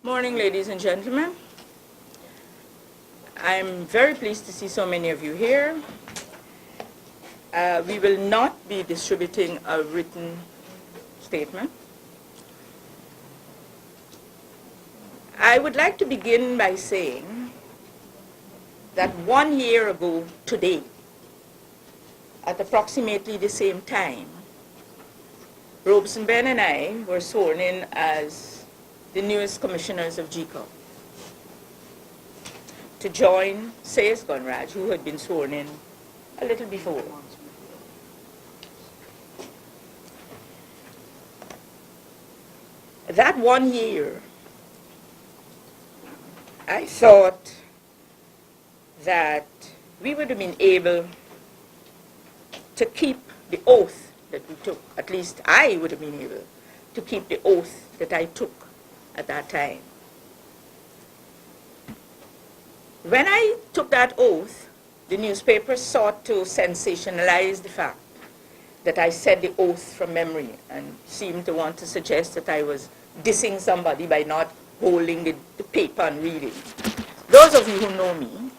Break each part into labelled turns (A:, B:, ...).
A: Morning, ladies and gentlemen. I'm very pleased to see so many of you here. We will not be distributing a written statement. I would like to begin by saying that 1 year ago today, at approximately the same time, Robeson Ben and I were sworn in as the newest commissioners of GECOM to join Sayes Gunraj, who had been sworn in a little before. That 1 year, I thought that we would have been able to keep the oath that we took. At least I would have been able to keep the oath that I took at that time. When I took that oath, the newspapers sought to sensationalize the fact that I said the oath from memory and seemed to want to suggest that I was dissing somebody by not holding the paper and reading. Those of you who know me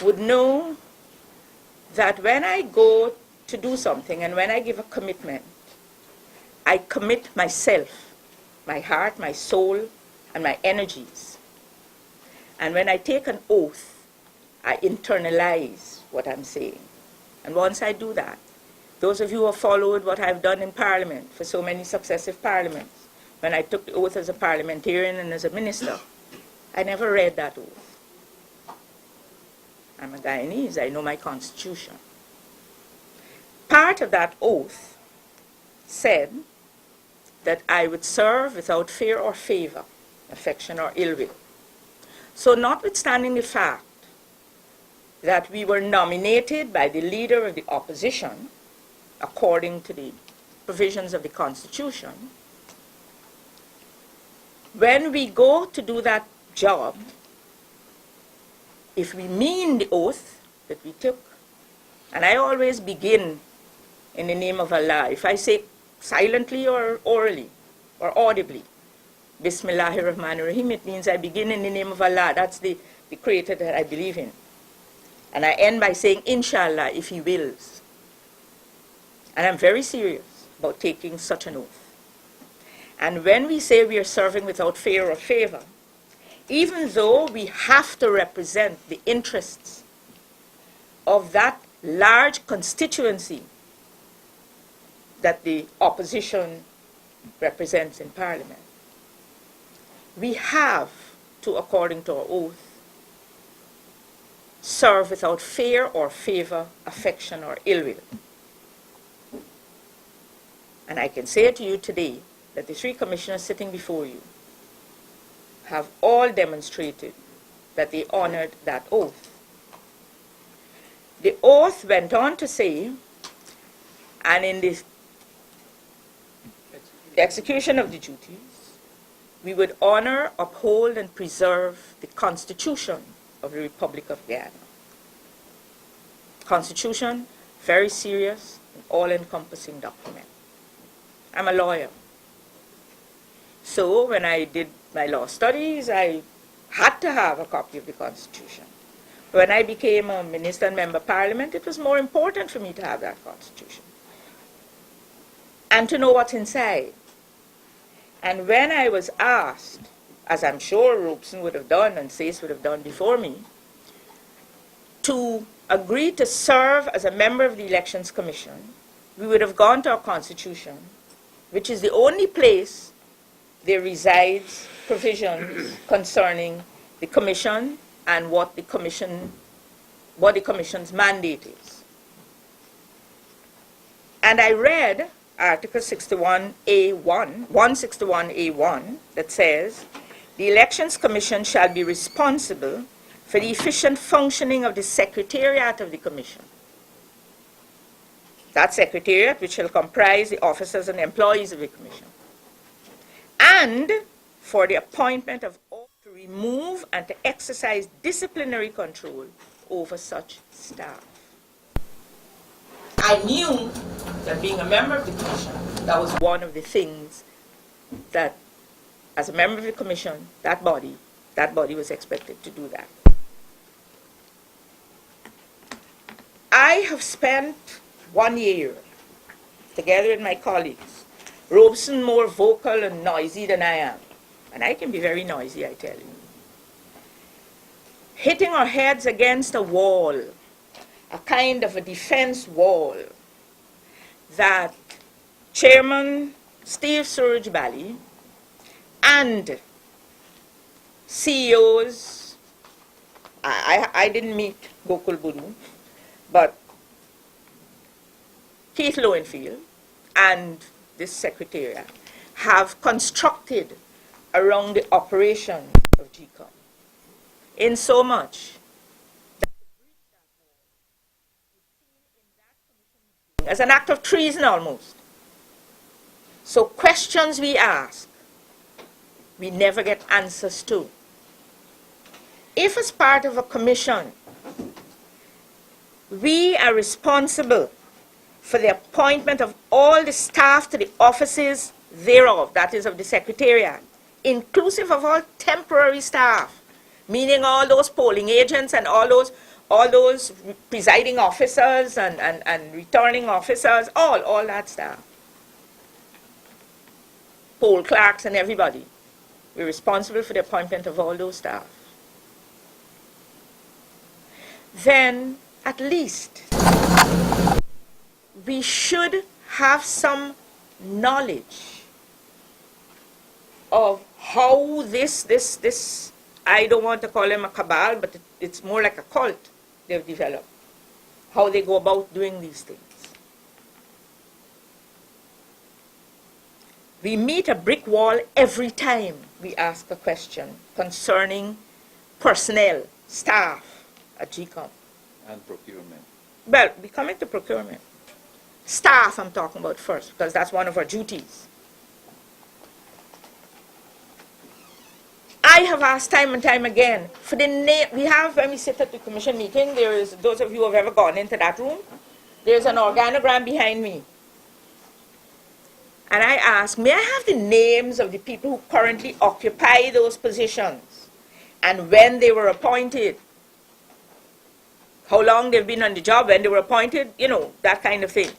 A: would know that when I go to do something and when I give a commitment, I commit myself, my heart, my soul, and my energies. And when I take an oath, I internalize what I'm saying. And once I do that, those of you who have followed what I've done in Parliament for so many successive parliaments, when I took the oath as a parliamentarian and as a minister, I never read that oath. I'm a Guyanese, I know my constitution. Part of that oath said that I would serve without fear or favor, affection or ill will. So notwithstanding the fact that we were nominated by the leader of the opposition, according to the provisions of the Constitution, when we go to do that job, if we mean the oath that we took, and I always begin in the name of Allah, if I say silently or orally or audibly, Bismillahirrahmanirrahim, it means I begin in the name of Allah. That's the creator that I believe in. And I end by saying, Inshallah, if he wills. And I'm very serious about taking such an oath. And when we say we are serving without fear or favor, even though we have to represent the interests of that large constituency that the opposition represents in Parliament, we have to, according to our oath, serve without fear or favor, affection or ill will. And I can say to you today that the three commissioners sitting before you have all demonstrated that they honored that oath. The oath went on to say, and in the execution of the duties, we would honor, uphold, and preserve the Constitution of the Republic of Guyana. Constitution, very serious and all-encompassing document. I'm a lawyer. So when I did my law studies, I had to have a copy of the Constitution. When I became a minister and member of Parliament, it was more important for me to have that Constitution and to know what's inside. And when I was asked, as I'm sure Robeson would have done and Sayes would have done before me, to agree to serve as a member of the Elections Commission, we would have gone to our Constitution, which is the only place there resides provisions concerning the Commission and what the Commission's mandate is. And I read Article 161A1, that says, the Elections Commission shall be responsible for the efficient functioning of the Secretariat of the Commission. That Secretariat, which shall comprise the officers and employees of the Commission, and for the appointment of all to remove and to exercise disciplinary control over such staff. I knew that being a member of the Commission, that was one of the things that as a member of the commission, that body was expected to do that. I have spent 1 year, together with my colleagues, Robeson more vocal and noisy than I am. And I can be very noisy, I tell you. Hitting our heads against a wall, a kind of a defense wall, that Chairman Steve Suraj-Bali and CEOs, I didn't meet Gokul Budu, but Keith Lowenfield and this secretariat have constructed around the operation of GECOM, in so much that as an act of treason almost. So questions we ask, we never get answers to. If as part of a commission, we are responsible for the appointment of all the staff to the offices thereof, that is of the Secretariat, inclusive of all temporary staff, meaning all those polling agents and all those presiding officers and returning officers, all that staff. Poll clerks and everybody. We're responsible for the appointment of all those staff. Then, at least, we should have some knowledge of how this, I don't want to call them a cabal, but it's more like a cult they've developed, how they go about doing these things. We meet a brick wall every time we ask a question concerning personnel, staff at GECOM.
B: And procurement.
A: Well, we come into procurement. Staff I'm talking about first, because that's one of our duties. I have asked time and time again for the name. We have, when we sit at the commission meeting, there is, those of you who have ever gone into that room, there's an organogram behind me. And I ask, may I have the names of the people who currently occupy those positions and when they were appointed? How long they've been on the job, when they were appointed, you know, that kind of thing.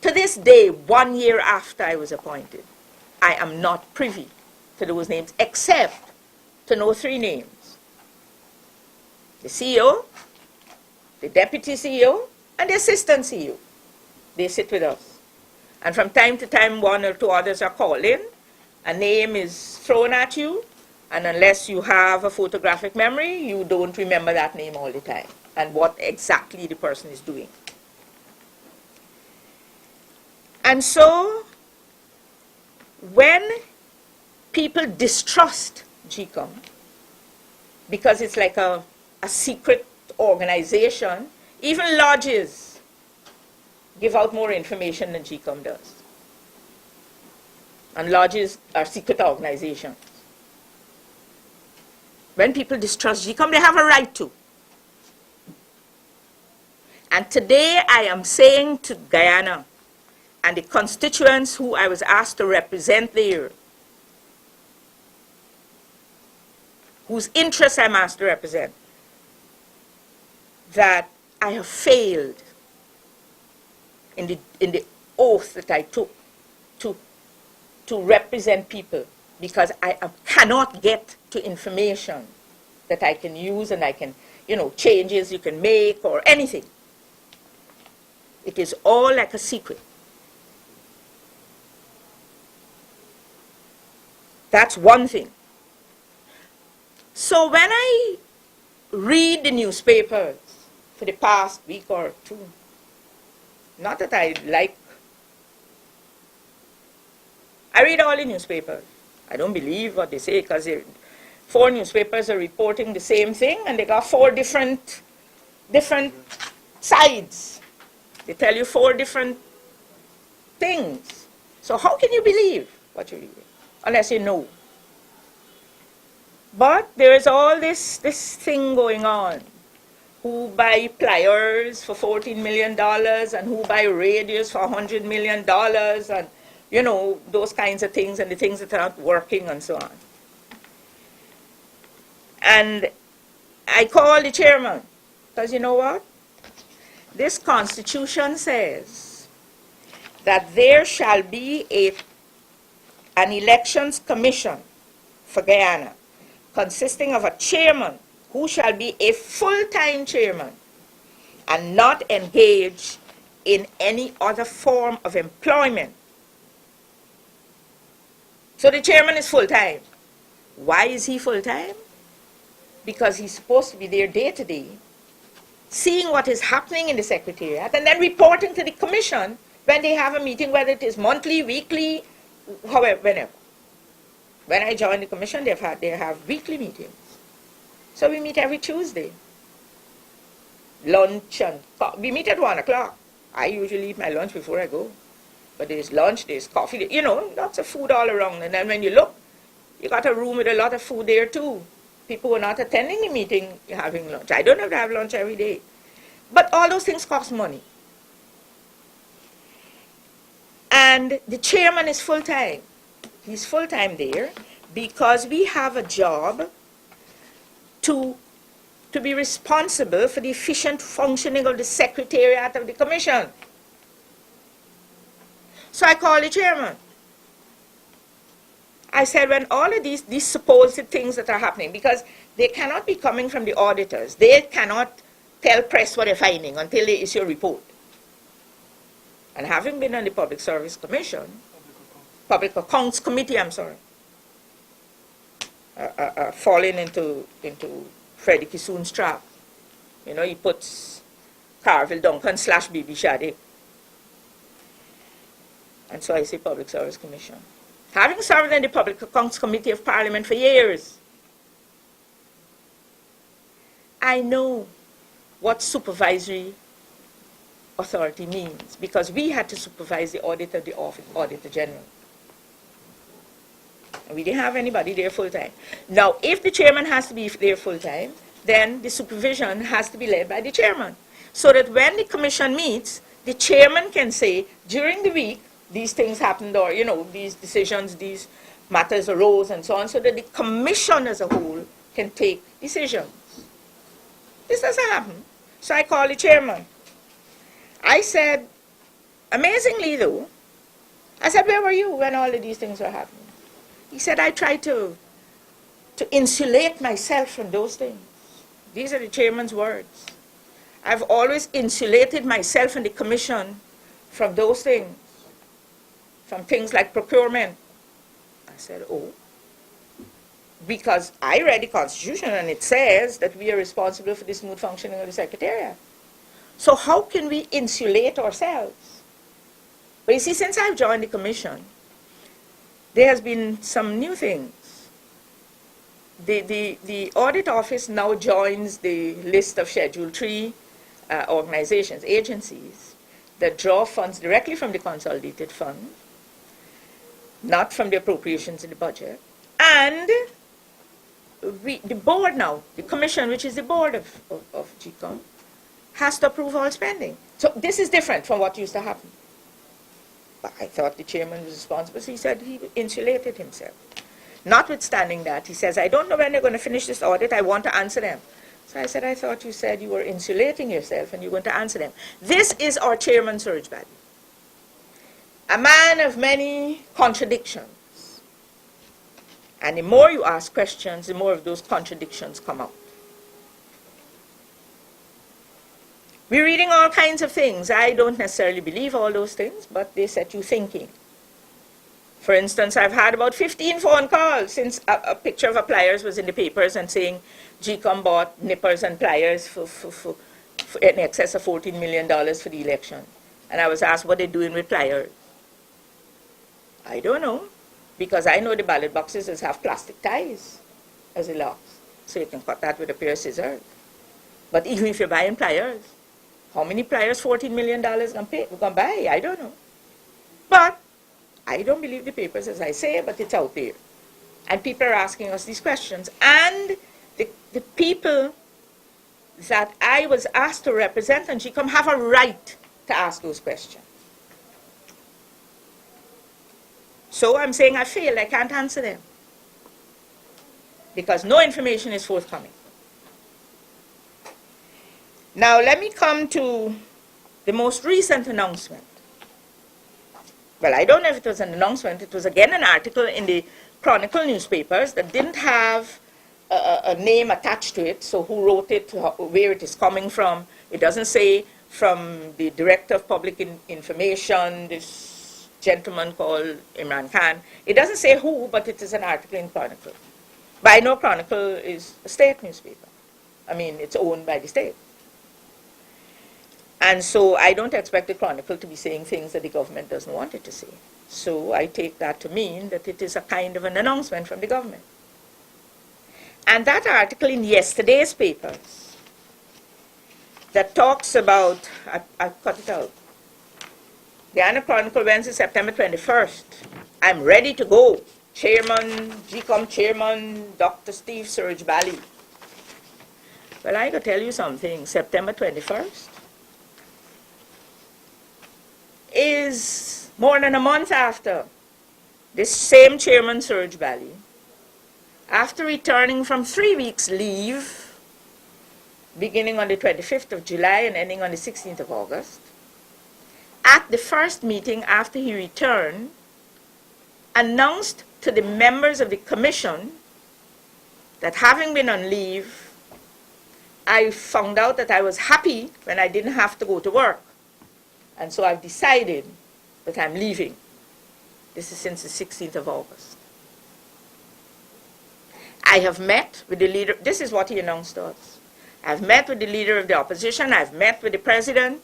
A: To this day, 1 year after I was appointed, I am not privy to those names, except to know 3 names. The CEO, the deputy CEO, and the assistant CEO. They sit with us. And from time to time, 1 or 2 others are called in. A name is thrown at you, and unless you have a photographic memory, you don't remember that name all the time and what exactly the person is doing. And so, when people distrust GECOM, because it's like a secret organization, even lodges give out more information than GECOM does. And lodges are secret organizations. When people distrust GECOM, they have a right to. And today I am saying to Guyana and the constituents who I was asked to represent there, whose interests I'm asked to represent, that I have failed in the oath that I took to represent people, because I cannot get to information that I can use and I can, you know, changes you can make or anything. It is all like a secret. That's one thing. So when I read the newspapers for the past week or 2, not that I like, I read all the newspapers. I don't believe what they say, because 4 newspapers are reporting the same thing, and they got 4 different sides. They tell you 4 different things. So how can you believe what you read? Unless you know. But there is all this thing going on. Who buy pliers for $14 million, and who buy radios for $100 million, and you know, those kinds of things and the things that are not working and so on. And I called the chairman, because you know what? This constitution says that there shall be an elections commission for Guyana, consisting of a chairman who shall be a full-time chairman and not engage in any other form of employment. So the chairman is full-time. Why is he full-time? Because he's supposed to be there day to day, seeing what is happening in the secretariat, and then reporting to the commission when they have a meeting, whether it is monthly, weekly, however, whenever. When I joined the commission, they have weekly meetings. So we meet every Tuesday. Lunch, and we meet at 1 o'clock. I usually eat my lunch before I go. But there's lunch, there's coffee, you know, lots of food all around. And then when you look, you got a room with a lot of food there too. People who are not attending the meeting having lunch. I don't have to have lunch every day. But all those things cost money. And the chairman is full-time. He's full-time there because we have a job to be responsible for the efficient functioning of the secretariat of the commission. So I called the chairman. I said, when all of these supposed things that are happening, because they cannot be coming from the auditors. They cannot tell press what they're finding until they issue a report. And having been on the Public Service Commission, Public Accounts Committee, I'm sorry, falling into Freddie Kissoon's trap. You know, he puts Carville Duncan / Bibi Shadi. And so I say Public Service Commission. Having served in the Public Accounts Committee of Parliament for years, I know what supervisory authority means, because we had to supervise the audit of the Auditor General. We didn't have anybody there full-time. Now, if the chairman has to be there full-time, then the supervision has to be led by the chairman. So that when the commission meets, the chairman can say, during the week, these things happened, or, you know, these decisions, these matters arose, and so on, so that the commission as a whole can take decisions. This doesn't happen. So I called the chairman. I said, amazingly though, I said, where were you when all of these things were happening? He said, I tried to insulate myself from those things. These are the chairman's words. I've always insulated myself and the commission from those things, from things like procurement. I said, oh, because I read the Constitution and it says that we are responsible for the smooth functioning of the Secretariat. So how can we insulate ourselves? But you see, since I've joined the commission, there has been some new things. The audit office now joins the list of Schedule 3 organizations, agencies, that draw funds directly from the consolidated fund, not from the appropriations in the budget. And the board now, the commission, which is the board of GECOM, has to approve all spending. So this is different from what used to happen. But I thought the chairman was responsible, so he said he insulated himself. Notwithstanding that, he says, I don't know when they're going to finish this audit, I want to answer them. So I said, I thought you said you were insulating yourself and you're going to answer them. This is our chairman, Suraj Badi. A man of many contradictions. And the more you ask questions, the more of those contradictions come out. We're reading all kinds of things. I don't necessarily believe all those things, but they set you thinking. For instance, I've had about 15 phone calls since a picture of a pliers was in the papers and saying GECOM bought nippers and pliers for in excess of $14 million for the election. And I was asked what they're doing with pliers. I don't know, because I know the ballot boxes have plastic ties as the locks, so you can cut that with a pair of scissors. But even if you're buying pliers, how many pliers $14 million going to buy? I don't know. But I don't believe the papers as I say, but it's out there. And people are asking us these questions. And the people that I was asked to represent on GECOM have a right to ask those questions. So I'm saying I failed. I can't answer them because no information is forthcoming. Now let me come to the most recent announcement. Well, I don't know if it was an announcement. It was again an article in the Chronicle newspapers that didn't have a name attached to it. So who wrote it, where it is coming from. It doesn't say from the Director of Public Information, this gentleman called Imran Khan. It doesn't say who, but it is an article in Chronicle. But I know Chronicle is a state newspaper. I mean, it's owned by the state. And so I don't expect the Chronicle to be saying things that the government doesn't want it to say. So I take that to mean that it is a kind of an announcement from the government. And that article in yesterday's papers that talks about, I cut it out, Guyana Chronicle, Wednesday, September 21st. I'm ready to go. Chairman, GECOM Chairman, Dr. Steve Surge Bali. Well, I got to tell you something. September 21st is more than a month after this same Chairman Surge Bali, after returning from 3 weeks leave, beginning on the 25th of July and ending on the 16th of August, at the first meeting after he returned, announced to the members of the commission that having been on leave, I found out that I was happy when I didn't have to go to work. And so I've decided that I'm leaving. This is since the 16th of August. I have met with the leader. This is what he announced to us. I've met with the leader of the opposition. I've met with the president.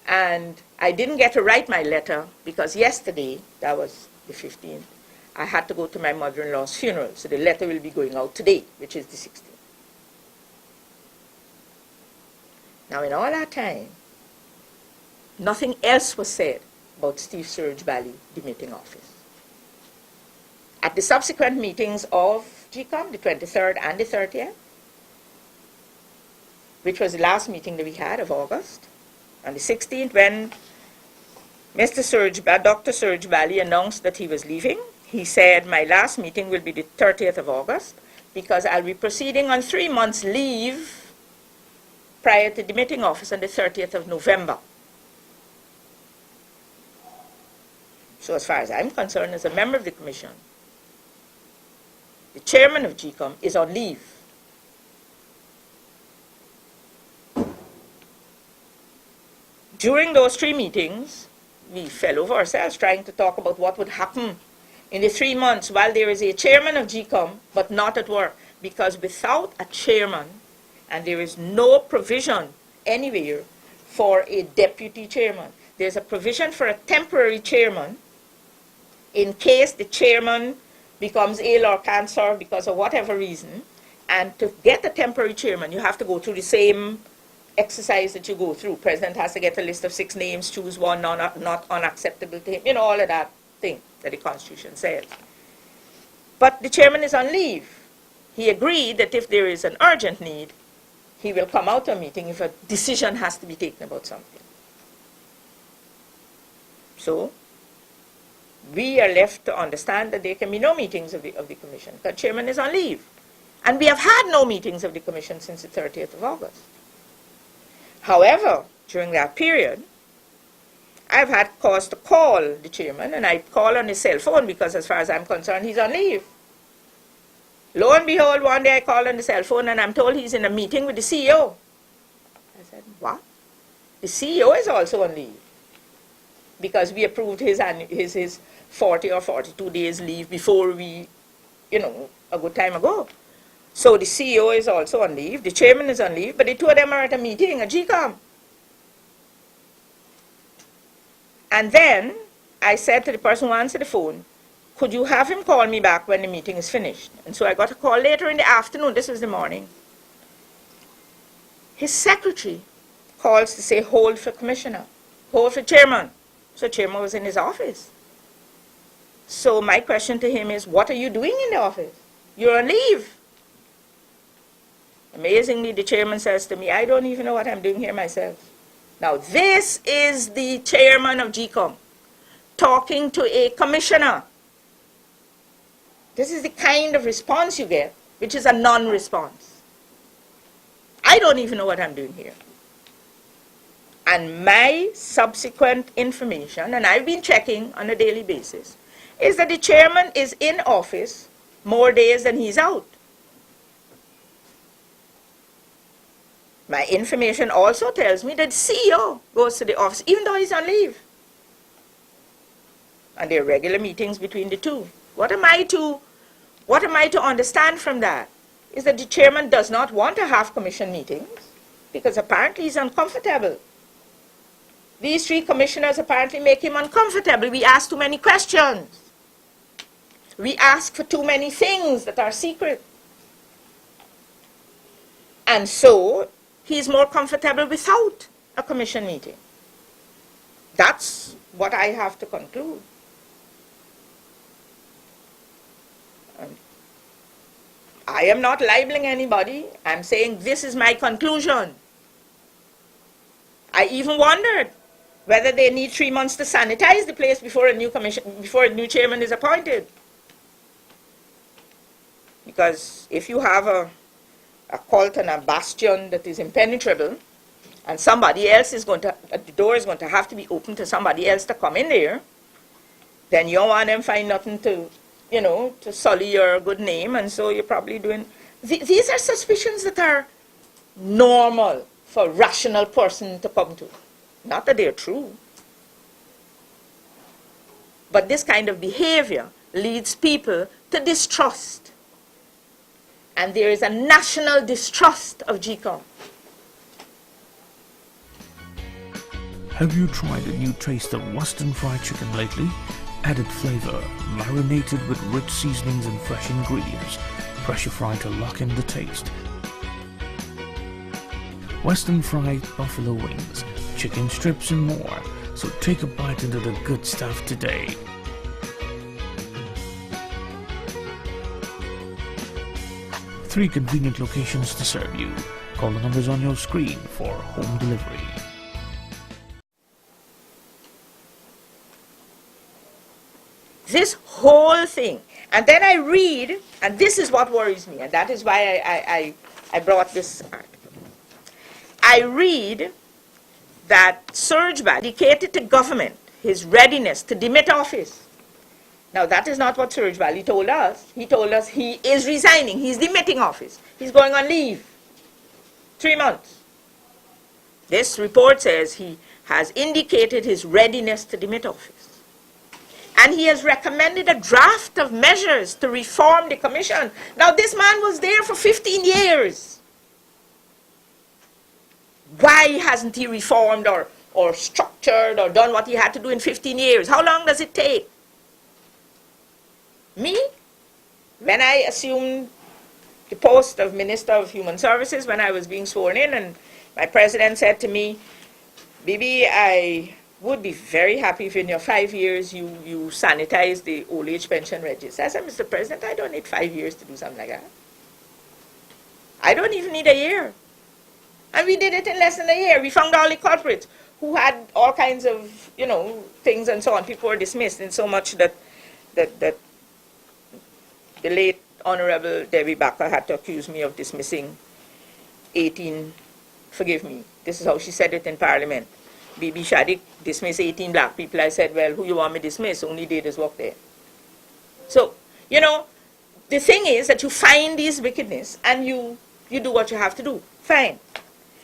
A: And I didn't get to write my letter because yesterday, that was the 15th, I had to go to my mother-in-law's funeral. So the letter will be going out today, which is the 16th. Now, in all that time, nothing else was said about Steve Surge Bali demitting office. At the subsequent meetings of GECOM, the 23rd and the 30th, which was the last meeting that we had of August, on the 16th, when Dr. Surge Bali announced that he was leaving, he said, my last meeting will be the 30th of August because I'll be proceeding on 3 months leave prior to demitting office on the 30th of November. So as far as I'm concerned, as a member of the commission, the chairman of GECOM is on leave. During those 3 meetings, we fell over ourselves trying to talk about what would happen in the 3 months while there is a chairman of GECOM, but not at work. Because without a chairman, and there is no provision anywhere for a deputy chairman. There's a provision for a temporary chairman in case the chairman becomes ill or can't serve because of whatever reason. And to get a temporary chairman, you have to go through the same exercise that you go through. President has to get a list of 6 names, choose one not unacceptable to him, you know, all of that thing that the Constitution says. But the chairman is on leave. He agreed that if there is an urgent need, he will come out to a meeting if a decision has to be taken about something. So, we are left to understand that there can be no meetings of the commission. The chairman is on leave. And we have had no meetings of the commission since the 30th of August. However, during that period, I've had cause to call the chairman, and I call on his cell phone because as far as I'm concerned, he's on leave. Lo and behold, one day I call on the cell phone and I'm told he's in a meeting with the CEO. I said, what? The CEO is also on leave. Because we approved his 40 or 42 days leave before we, a good time ago. So the CEO is also on leave, the chairman is on leave, but the two of them are at a meeting at GECOM. And then I said to the person who answered the phone, could you have him call me back when the meeting is finished? And so I got a call later in the afternoon, this was the morning. His secretary calls to say, hold for commissioner, hold for chairman. So chairman was in his office. So my question to him is, what are you doing in the office? You're on leave. Amazingly, the chairman says to me, I don't even know what I'm doing here myself. Now, this is the chairman of GECOM talking to a commissioner. This is the kind of response you get, which is a non-response. I don't even know what I'm doing here. And my subsequent information, and I've been checking on a daily basis, is that the chairman is in office more days than he's out. My information also tells me that the CEO goes to the office even though he's on leave. And there are regular meetings between the two. What am I to understand from that? Is that the chairman does not want to have commission meetings because apparently he's uncomfortable. These three commissioners apparently make him uncomfortable. We ask too many questions. We ask for too many things that are secret. And so he's more comfortable without a commission meeting. That's what I have to conclude. I am not libeling anybody. I'm saying this is my conclusion. I even wondered whether they need 3 months to sanitize the place before a new chairman is appointed. Because if you have a cult and a bastion that is impenetrable, and somebody else is the door is going to have to be open to somebody else to come in there, then you don't want them find nothing to, to sully your good name, and so you're probably doing... These are suspicions that are normal for a rational person to come to. Not that they're true. But this kind of behavior leads people to distrust. And there is a national distrust of GECOM.
B: Have you tried a new taste of Western fried chicken lately? Added flavor, marinated with rich seasonings and fresh ingredients, pressure fried to lock in the taste. Western fried buffalo wings, chicken strips and more, so take a bite into the good stuff today. Three convenient locations to serve you. Call the numbers on your screen for home delivery.
A: This whole thing. And then I read, and this is what worries me, and that is why I brought this article. I read that Surge indicated to government his readiness to demit office. Now, that is not what Surge Valley told us. He told us he is resigning. He's demitting office. He's going on leave. 3 months. This report says he has indicated his readiness to demit office. And he has recommended a draft of measures to reform the commission. Now, this man was there for 15 years. Why hasn't he reformed or structured or done what he had to do in 15 years? How long does it take? Me, when I assumed the post of Minister of Human Services, when I was being sworn in, and my president said to me, Bibi, I would be very happy if in your 5 years you sanitize the old age pension register. I said, Mr. President, I don't need 5 years to do something like that. I don't even need a year. And we did it in less than a year. We found all the culprits who had all kinds of, things and so on. People were dismissed in so much that the late Honorable Debbie Backer had to accuse me of dismissing 18, forgive me, this is how she said it in Parliament. Bibi Shadik dismissed 18 black people. I said, well, who you want me to dismiss? Only they just work there. So, the thing is that you find these wickedness and you do what you have to do. Fine.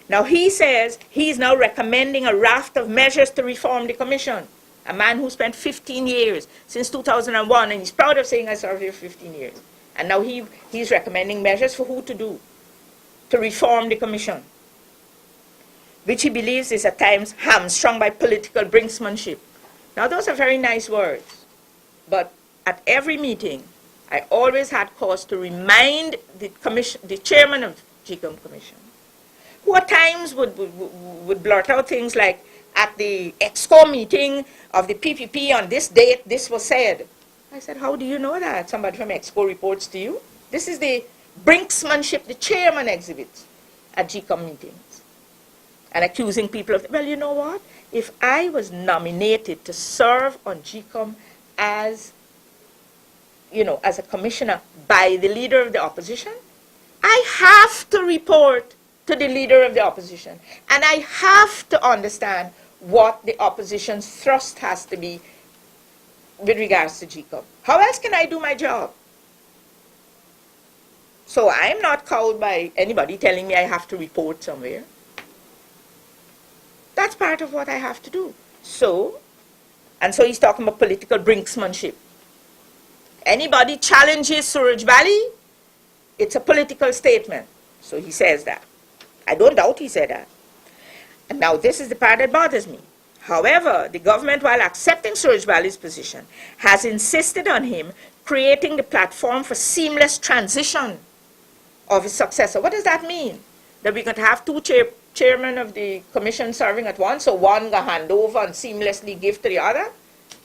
A: Now he says he's now recommending a raft of measures to reform the commission. A man who spent 15 years, since 2001, and he's proud of saying I served here for 15 years. And now he's recommending measures for who to do, to reform the commission, which he believes is at times hamstrung by political brinksmanship. Now those are very nice words, but at every meeting, I always had cause to remind the chairman of the GECOM Commission, who at times would blurt out things like, at the EXCO meeting of the PPP on this date, this was said. I said, how do you know that? Somebody from EXCO reports to you. This is the brinksmanship the chairman exhibits at GECOM meetings. and accusing people of, well, you know what? If I was nominated to serve on GECOM as, as a commissioner by the leader of the opposition, I have to report to the leader of the opposition. And I have to understand what the opposition's thrust has to be with regards to GECOM. How else can I do my job? So I'm not cowed by anybody telling me I have to report somewhere. That's part of what I have to do. So he's talking about political brinksmanship. Anybody challenges Suraj Valley, it's a political statement. So he says that. I don't doubt he said that. And now this is the part that bothers me. However, the government, while accepting Suraj Valley's position, has insisted on him creating the platform for seamless transition of his successor. What does that mean? That we're going to have two chairmen of the commission serving at once, so one going to hand over and seamlessly give to the other?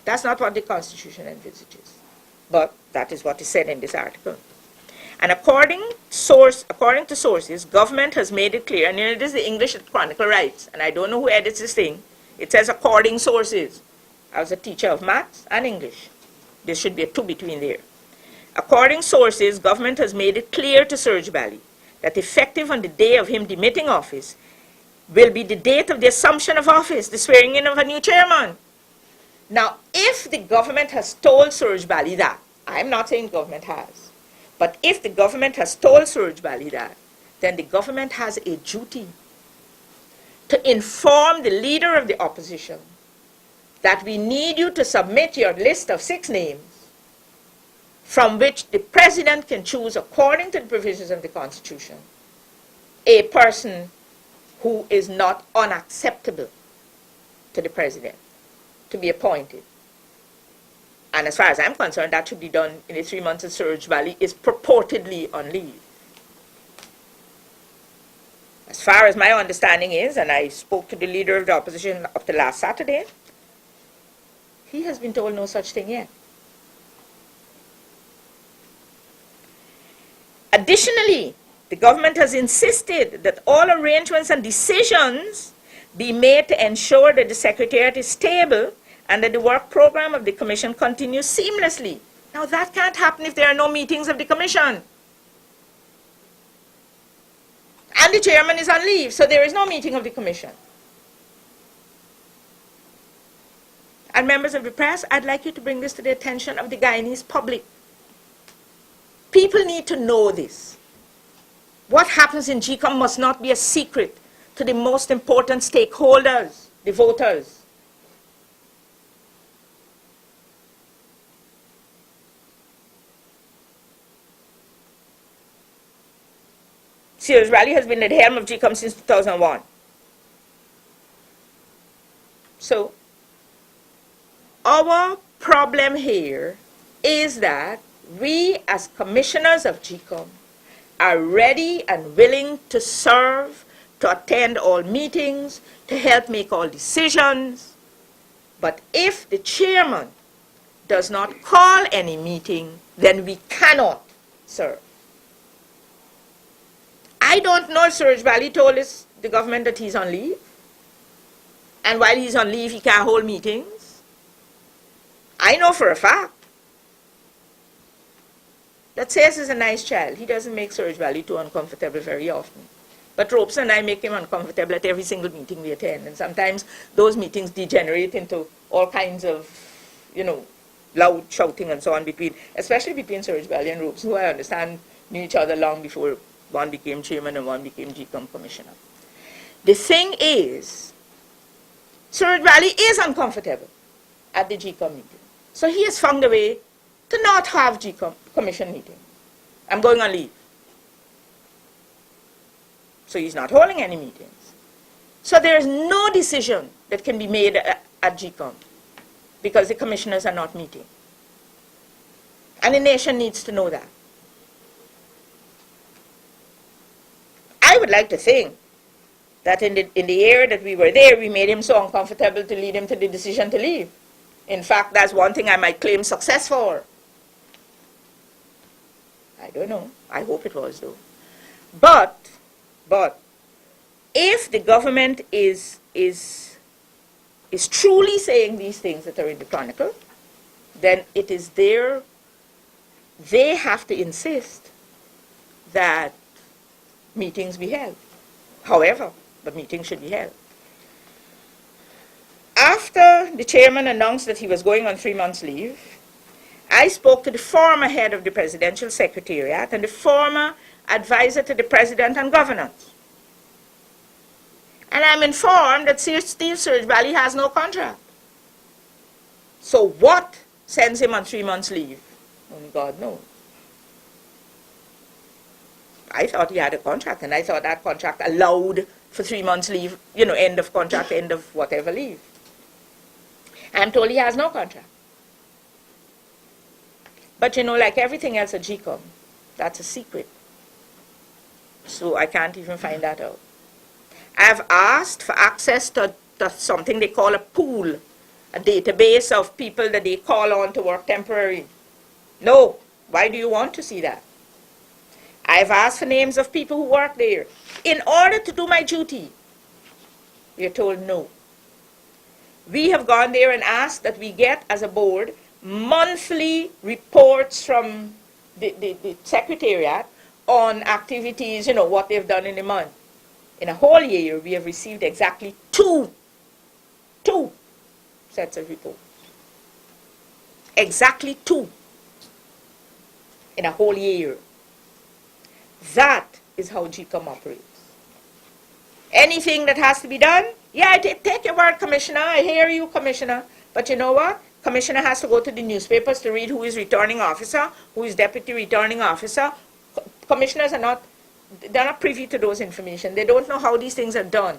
A: That's not what the Constitution envisages. But that is what is said in this article. And according to sources, government has made it clear, and it is the English that Chronicle writes, and I don't know who edits this thing. It says according sources. I was a teacher of maths and English. There should be a 2 between there. According sources, government has made it clear to Suraj Valley that effective on the day of him demitting office will be the date of the assumption of office, the swearing in of a new chairman. Now, if the government has told Suraj Valley that, I'm not saying government has, but if the government has told Suraj Valley that, then the government has a duty to inform the leader of the opposition that we need you to submit your list of 6 names from which the president can choose, according to the provisions of the Constitution, a person who is not unacceptable to the president to be appointed. And as far as I'm concerned, that should be done in the 3 months that Suraj Valley is purportedly on leave. As far as my understanding is, and I spoke to the leader of the opposition up to last Saturday, he has been told no such thing yet. Additionally, the government has insisted that all arrangements and decisions be made to ensure that the Secretariat is stable and that the work program of the Commission continues seamlessly. Now that can't happen if there are no meetings of the Commission. And the chairman is on leave, so there is no meeting of the Commission. And members of the press, I'd like you to bring this to the attention of the Guyanese public. People need to know this. What happens in GECOM must not be a secret to the most important stakeholders, the voters. Suraj Valley has been at the helm of GECOM since 2001. So, our problem here is that we as commissioners of GECOM are ready and willing to serve, to attend all meetings, to help make all decisions. But if the chairman does not call any meeting, then we cannot serve. I don't know if Suraj Valley told the government that he's on leave. And while he's on leave, he can't hold meetings. I know for a fact. Let's say this is a nice child. He doesn't make Suraj Valley too uncomfortable very often. But Ropes and I make him uncomfortable at every single meeting we attend. And sometimes those meetings degenerate into all kinds of, loud shouting and so on especially between Suraj Valley and Ropes, who I understand knew each other long before one became chairman and one became GECOM commissioner. The thing is, Suraj Valley is uncomfortable at the GECOM meeting. So he has found a way to not have GECOM commission meeting. I'm going on leave. So he's not holding any meetings. So there is no decision that can be made at GECOM because the commissioners are not meeting. And the nation needs to know that. I would like to think that in the year that we were there, we made him so uncomfortable to lead him to the decision to leave. In fact, that's one thing I might claim success for. I don't know. I hope it was, though. But if the government is truly saying these things that are in the Chronicle, then it is they have to insist that meetings be held. However, the meeting should be held. After the chairman announced that he was going on 3 months' leave, I spoke to the former head of the Presidential Secretariat and the former advisor to the President on Governance. And I'm informed that Steve Surge Valley has no contract. So what sends him on 3 months' leave? Only God knows. I thought he had a contract, and I thought that contract allowed for 3 months' leave, end of contract, end of whatever leave. I'm told he has no contract. But like everything else at GECOM, that's a secret. So I can't even find that out. I've asked for access to something they call a pool, a database of people that they call on to work temporary. No. Why do you want to see that? I've asked for names of people who work there. In order to do my duty, we are told no. We have gone there and asked that we get, as a board, monthly reports from the Secretariat on activities, what they've done in a month. In a whole year, we have received exactly two sets of reports. Exactly 2 in a whole year. That is how GECOM operates. Anything that has to be done, yeah, take your word, Commissioner. I hear you, Commissioner. But you know what? Commissioner has to go to the newspapers to read who is returning officer, who is deputy returning officer. Commissioners they're not privy to those information. They don't know how these things are done.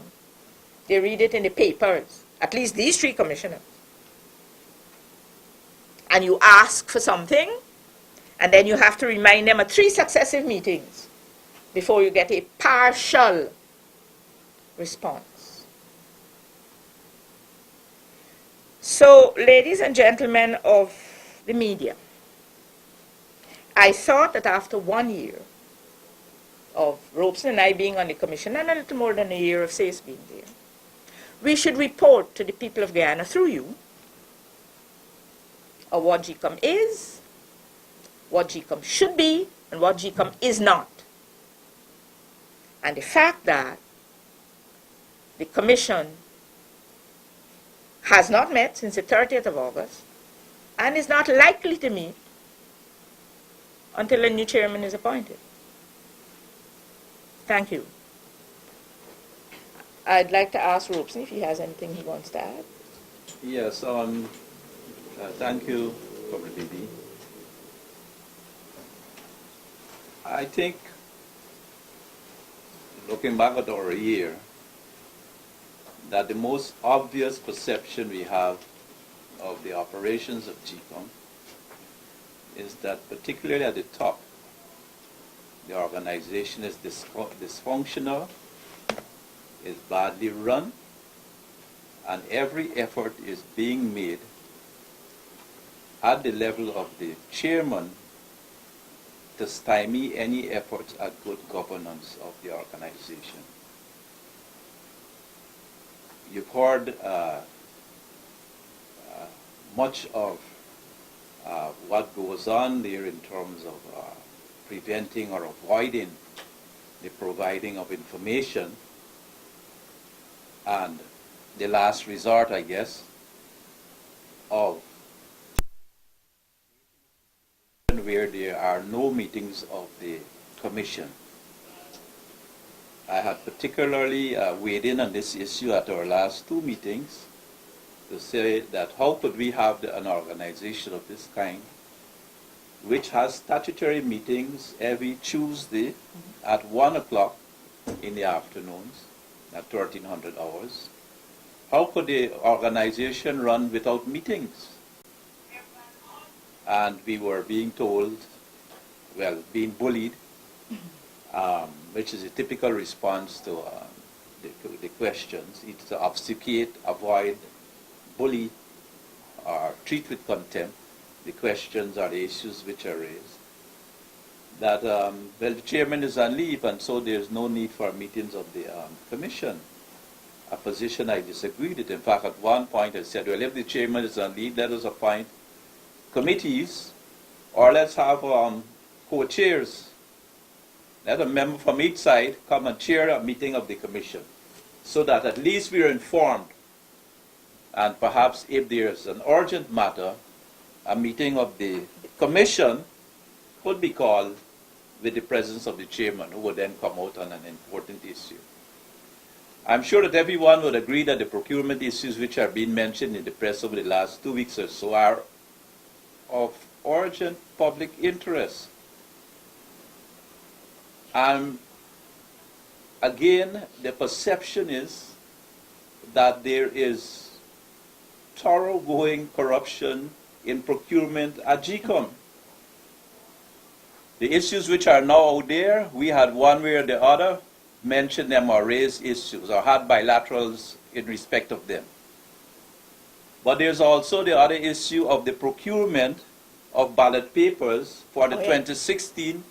A: They read it in the papers. At least these 3 commissioners. And you ask for something, and then you have to remind them at 3 successive meetings before you get a partial response. So, ladies and gentlemen of the media, I thought that after 1 year of Robeson and I being on the commission, and a little more than a year of SACE being there, we should report to the people of Guyana through you of what GECOM is, what GECOM should be, and what GECOM is not. And the fact that the commission has not met since the 30th of August and is not likely to meet until a new chairman is appointed. Thank you. I'd like to ask Robeson if he has anything he wants to add.
C: Yes, thank you, WBB. I think, looking back at our year, that the most obvious perception we have of the operations of GECOM is that, particularly at the top, the organization is dysfunctional, is badly run, and every effort is being made at the level of the chairman to stymie any efforts at good governance of the organization. You've heard much of what goes on there in terms of preventing or avoiding the providing of information, and the last resort, I guess, of where there are no meetings of the commission. I had particularly weighed in on this issue at our last 2 meetings to say that how could we have an organization of this kind which has statutory meetings every Tuesday at 1 o'clock in the afternoons at 1300 hours. How could the organization run without meetings? And we were being told, well, being bullied, which is a typical response to the questions, either to obfuscate, avoid, bully, or treat with contempt the questions or the issues which are raised. that, well, the chairman is on leave, and so there's no need for meetings of the commission. A position I disagreed with. In fact, at one point I said, well, if the chairman is on leave, let us appoint committees, or let's have co-chairs. Let a member from each side come and chair a meeting of the commission, so that at least we are informed. And perhaps if there's an urgent matter, a meeting of the commission could be called with the presence of the chairman, who would then come out on an important issue. I'm sure that everyone would agree that the procurement issues which are being mentioned in the press over the last 2 weeks or so are of urgent public interest. And again, the perception is that there is thoroughgoing corruption in procurement at GECOM. The issues which are now out there, we had one way or the other mentioned them or raised issues or had bilaterals in respect of them. But there's also the other issue of the procurement of ballot papers for the 2016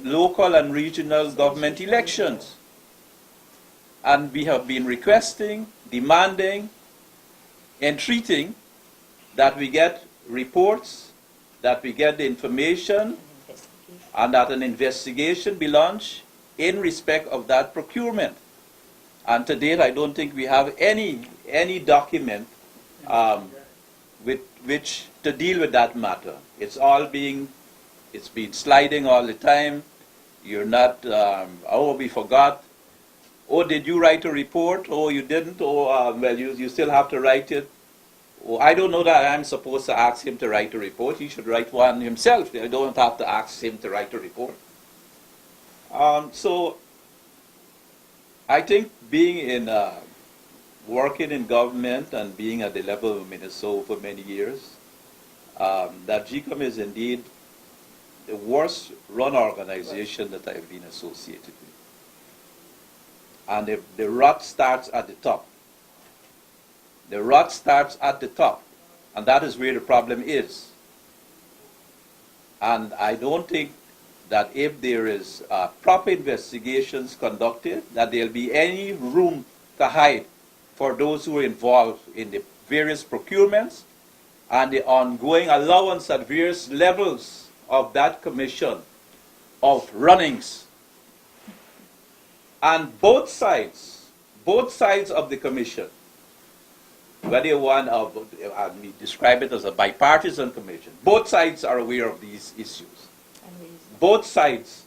C: local and regional government elections. And we have been requesting, demanding, entreating that we get reports, that we get the information, and that an investigation be launched in respect of that procurement. And to date, I don't think we have any document with which to deal with that matter. It's been sliding all the time. You're not, oh, we forgot. Oh, did you write a report? Oh, you didn't? Oh, well, you still have to write it. Oh, I don't know that I'm supposed to ask him to write a report. He should write one himself. I don't have to ask him to write a report. So I think working in government and being at the level of Minnesota for many years, that GECOM is indeed the worst run organization that I've been associated with. And the rot starts at the top. The rot starts at the top, and that is where the problem is. And I don't think that if there is proper investigations conducted, that there'll be any room to hide for those who are involved in the various procurements and the ongoing allowance at various levels of that commission of runnings. And both sides of the commission, whether you want we describe it as a bipartisan commission, both sides are aware of these issues. Both sides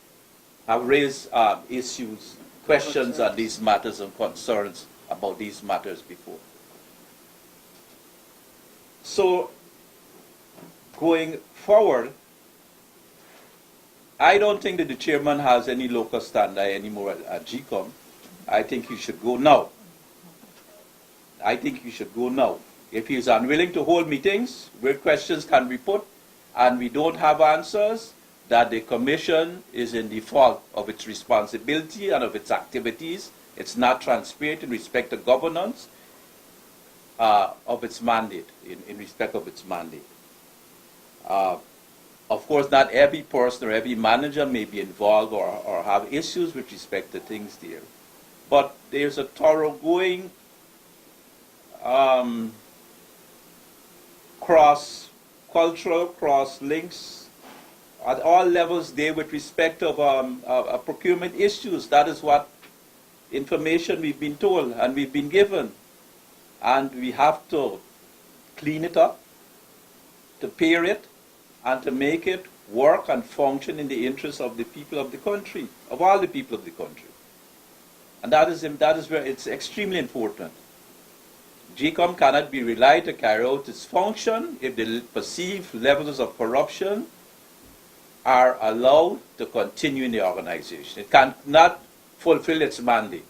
C: have raised issues, questions on these matters and concerns about these matters before. So, going forward, I don't think that the chairman has any locus standi anymore at GECOM. I think he should go now. I think he should go now. If he is unwilling to hold meetings where questions can be put and we don't have answers, that the commission is in default of its responsibility and of its activities. It's not transparent in respect to governance of its mandate, in respect of its mandate. Of course, not every person or every manager may be involved or have issues with respect to things there. But there's a thoroughgoing cross-cultural, cross-links at all levels there with respect of procurement issues. That is what information we've been told and we've been given. And we have to clean it up, to pair it, and to make it work and function in the interest of the people of the country, of all the people of the country. And that is where it's extremely important. GECOM cannot be relied to carry out its function if the perceived levels of corruption are allowed to continue in the organization. It cannot fulfill its mandate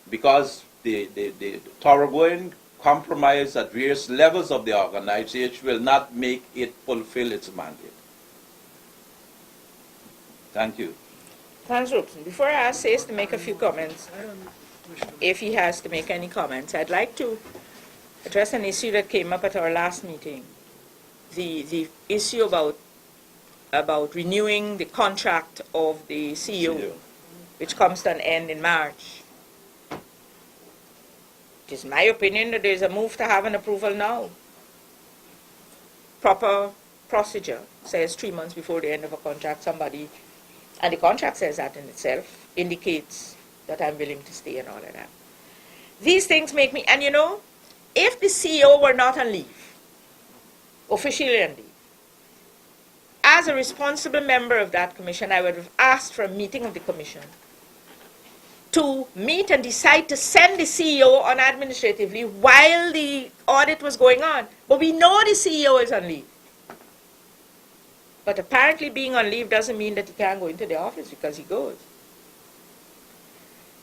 C: because the thoroughgoing compromise at various levels of the organization will not make it fulfill its mandate. Thank you.
A: Thanks, Robson. Before I ask Sace to make a few comments, if he has to make any comments, I'd like to address an issue that came up at our last meeting. The issue about about renewing the contract of the CEO,
C: CEO.
A: which comes to an end in March. It is my opinion that there's a move to have an approval now. Proper procedure says 3 months before the end of a contract, somebody, and the contract says that in itself, indicates that I'm willing to stay and all of that. These things make me, and you know, if the CEO were not on leave, officially on leave, as a responsible member of that commission, I would have asked for a meeting of the commission to meet and decide to send the CEO on administrative leave while the audit was going on. But we know the CEO is on leave. But apparently being on leave doesn't mean that he can't go into the office, because he goes.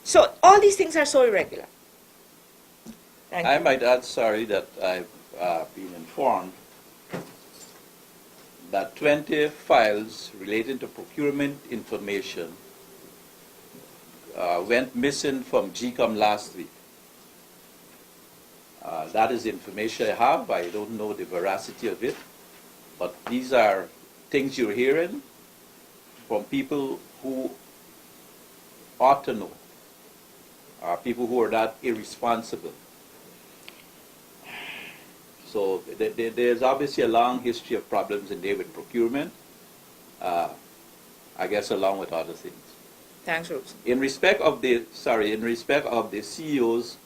A: So all these things are so irregular. Thank
C: I
A: you.
C: might add, sorry, that I've been informed that 20 files relating to procurement information went missing from GECOM last week. That is the information I have. I don't know the veracity of it, but these are things you're hearing from people who ought to know, people who are not irresponsible. So there's obviously a long history of problems in there with procurement, I guess along with other things.
A: Thanks, Rose.
C: In respect of the CEO's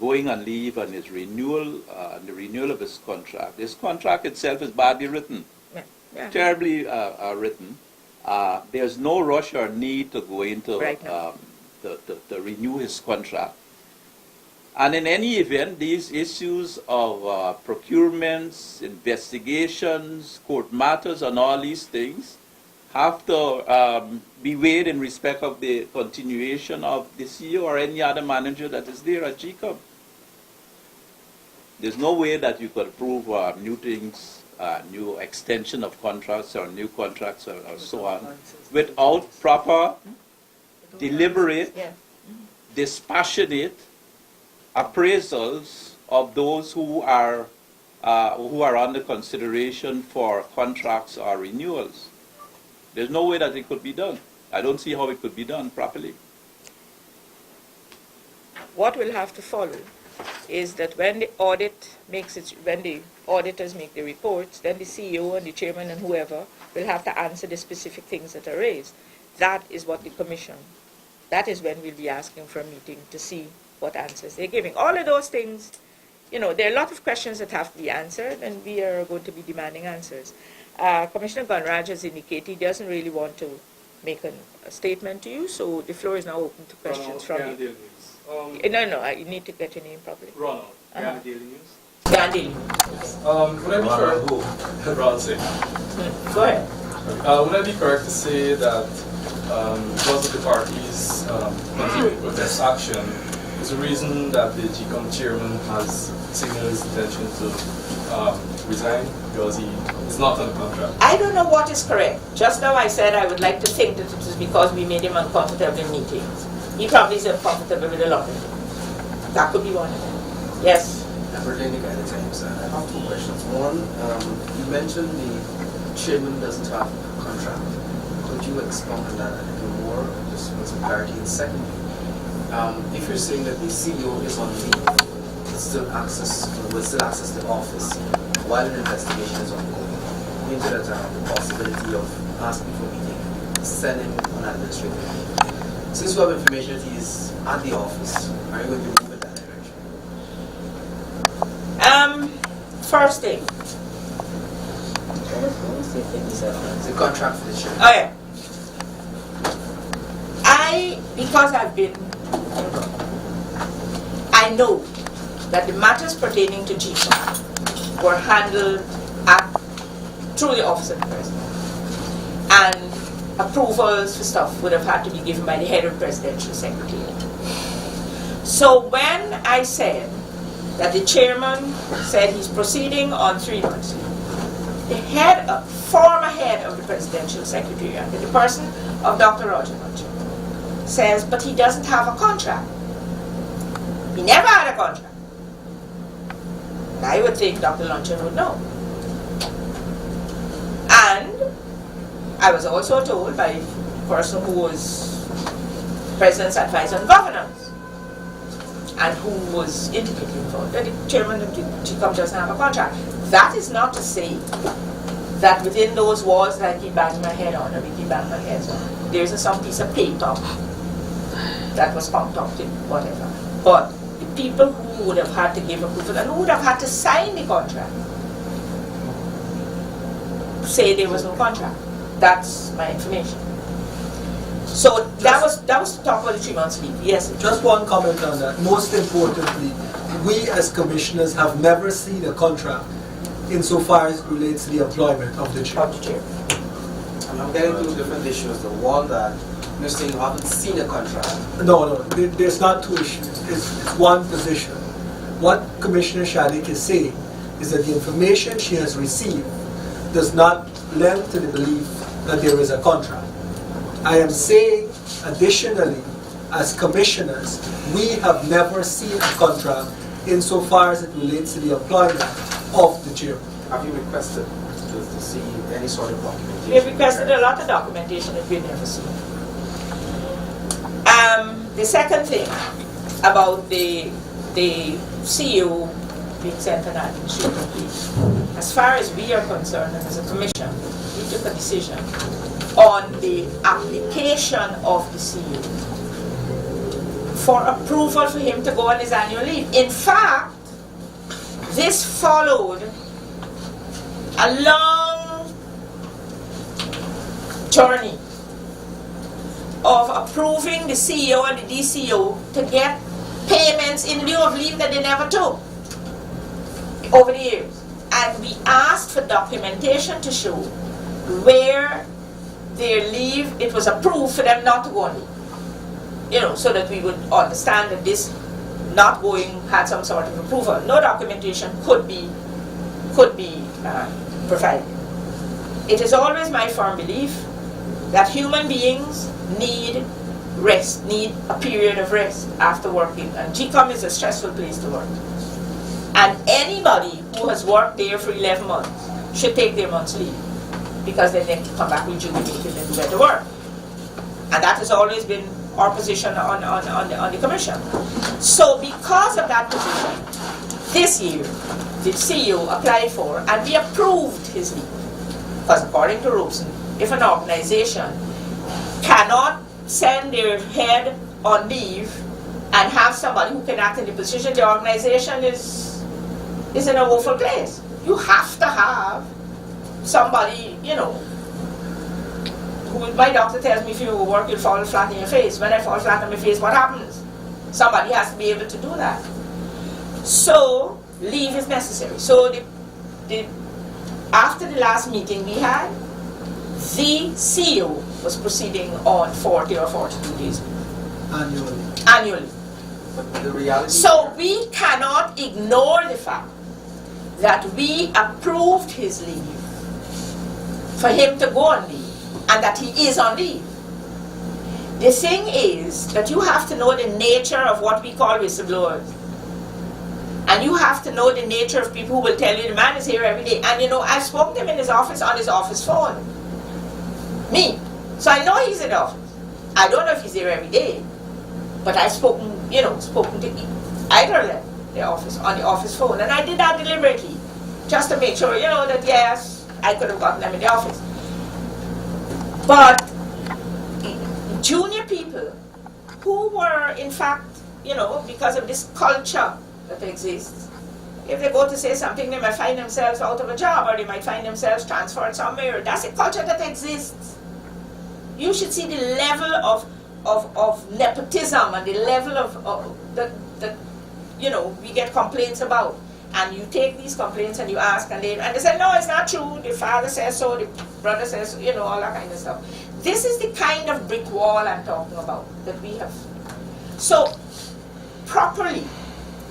C: going on leave and his renewal, the renewal of his contract itself is badly written,
A: Yeah.
C: terribly written. There's no rush or need to go into
A: Right now.
C: to renew his contract. And in any event, these issues of procurements, investigations, court matters, and all these things have to be weighed in respect of the continuation of the CEO or any other manager that is there at GECOM. There's no way that you could approve new things, new extension of contracts or new contracts or so on, without proper, deliberate,
A: Yeah.
C: dispassionate appraisals of those who are under consideration for contracts or renewals. There's no way that it could be done. I don't see how it could be done properly.
A: What will have to follow is that when the when the auditors make the reports, then the CEO and the chairman and whoever will have to answer the specific things that are raised. That is what the commission, that is when we'll be asking for a meeting to see what answers they're giving. All of those things, you know, there are a lot of questions that have to be answered, and we are going to be demanding answers. Commissioner Gunraj has indicated he doesn't really want to make a statement to you, so the floor is now open to questions from you. No, you need to get your name properly.
D: Ronald, Guyana Daily News.
A: Guyana Daily.
D: Would I be correct? Ronald, say.
A: Go ahead.
D: Would I be correct to say that because of the party's continuing protest action is the reason that the GECOM chairman has signaled his intention to resign because he is not on the contract?
A: I don't know what is correct. Just now I said I would like to think that it was because we made him uncomfortable in meetings. He probably is uncomfortable with a lot of things. That could be one of them. Yes?
E: Pertaining to the Times, I have two questions. One, you mentioned the chairman doesn't have a contract. Could you expound on that a little more, just for some clarity? And secondly, if you're saying that the CEO is on leave, will still access the office while an investigation is ongoing, means that the possibility of asking for a meeting, sending an administrative leave. Since you have information that he is at the office, are you going to move in that direction?
A: First thing.
E: The contract for the chairman.
A: Oh yeah. Because I've been, I know that the matters pertaining to GECOM were handled through the office of the president, and approvals for stuff would have had to be given by the head of presidential secretariat. So when I said that the chairman said he's proceeding on 3 months, the former head of the presidential secretariat, the person of Dr. Roger Muncher, says, but he doesn't have a contract. He never had a contract. And I would think Dr. Luncheon would know. And I was also told by a person who was President's advisor on governance, and who was intimately involved, that the chairman of the GECOM doesn't have a contract. That is not to say that within those walls that I keep banging my head on, or we keep banging my heads on, there isn't some piece of paper that was pumped up to whatever. But the people who would have had to give approval and who would have had to sign the contract say there was no contract. That's my information. So that was to talk about the 3 months leave. Yes.
F: Just one comment on that. Most importantly, we as commissioners have never seen a contract insofar as it relates to the employment of the chair.
E: And I'm getting two different issues. The one that you're saying you haven't seen a contract.
F: No, there's not two issues. It's one position. What Commissioner Shadik is saying is that the information she has received does not lend to the belief that there is a contract. I am saying, additionally, as commissioners, we have never seen a contract insofar as it relates to the employment of the chairman.
E: Have you requested to see any sort of documentation?
A: We have requested a lot of documentation that we've never seen. The second thing about the CEO being sent an administrative leave, as far as we are concerned and as a commission, we took a decision on the application of the CEO for approval for him to go on his annual leave. In fact, this followed a long journey of approving the CEO and the DCO to get payments in lieu of leave that they never took over the years. And we asked for documentation to show where their leave, it was approved for them not to go on leave. You know, so that we would understand that this not going had some sort of approval. No documentation could be provided. It is always my firm belief that human beings need rest, need a period of rest after working. And GECOM is a stressful place to work. And anybody who has worked there for 11 months should take their month's leave, because then they can come back rejuvenated and do better work. And that has always been our position on the commission. So because of that position, this year, the CEO applied for and we approved his leave. Because according to Robeson, if an organization cannot send their head on leave and have somebody who can act in the position, the organization is in a woeful place. You have to have somebody, you know, who, my doctor tells me if you work, you'll fall flat in your face. When I fall flat on my face, what happens? Somebody has to be able to do that. So, leave is necessary. So, after the last meeting we had, the CEO was proceeding on 40 or 42 days annually.
E: But the reality
A: So we cannot ignore the fact that we approved his leave for him to go on leave, and that he is on leave. The thing is that you have to know the nature of what we call whistleblowers. And you have to know the nature of people who will tell you the man is here every day. And you know, I've spoken to him in his office on his office phone. Me. So I know he's in the office. I don't know if he's there every day. But I've spoken to either of them, the office, on the office phone. And I did that deliberately, just to make sure, you know, that yes, I could have gotten them in the office. But junior people who were, in fact, you know, because of this culture that exists, if they go to say something, they might find themselves out of a job, or they might find themselves transferred somewhere. That's a culture that exists. You should see the level of nepotism and the level of that you know, we get complaints about. And you take these complaints and you ask, and they say, no, it's not true. The father says so, the brother says so, you know, all that kind of stuff. This is the kind of brick wall I'm talking about that we have. So, properly,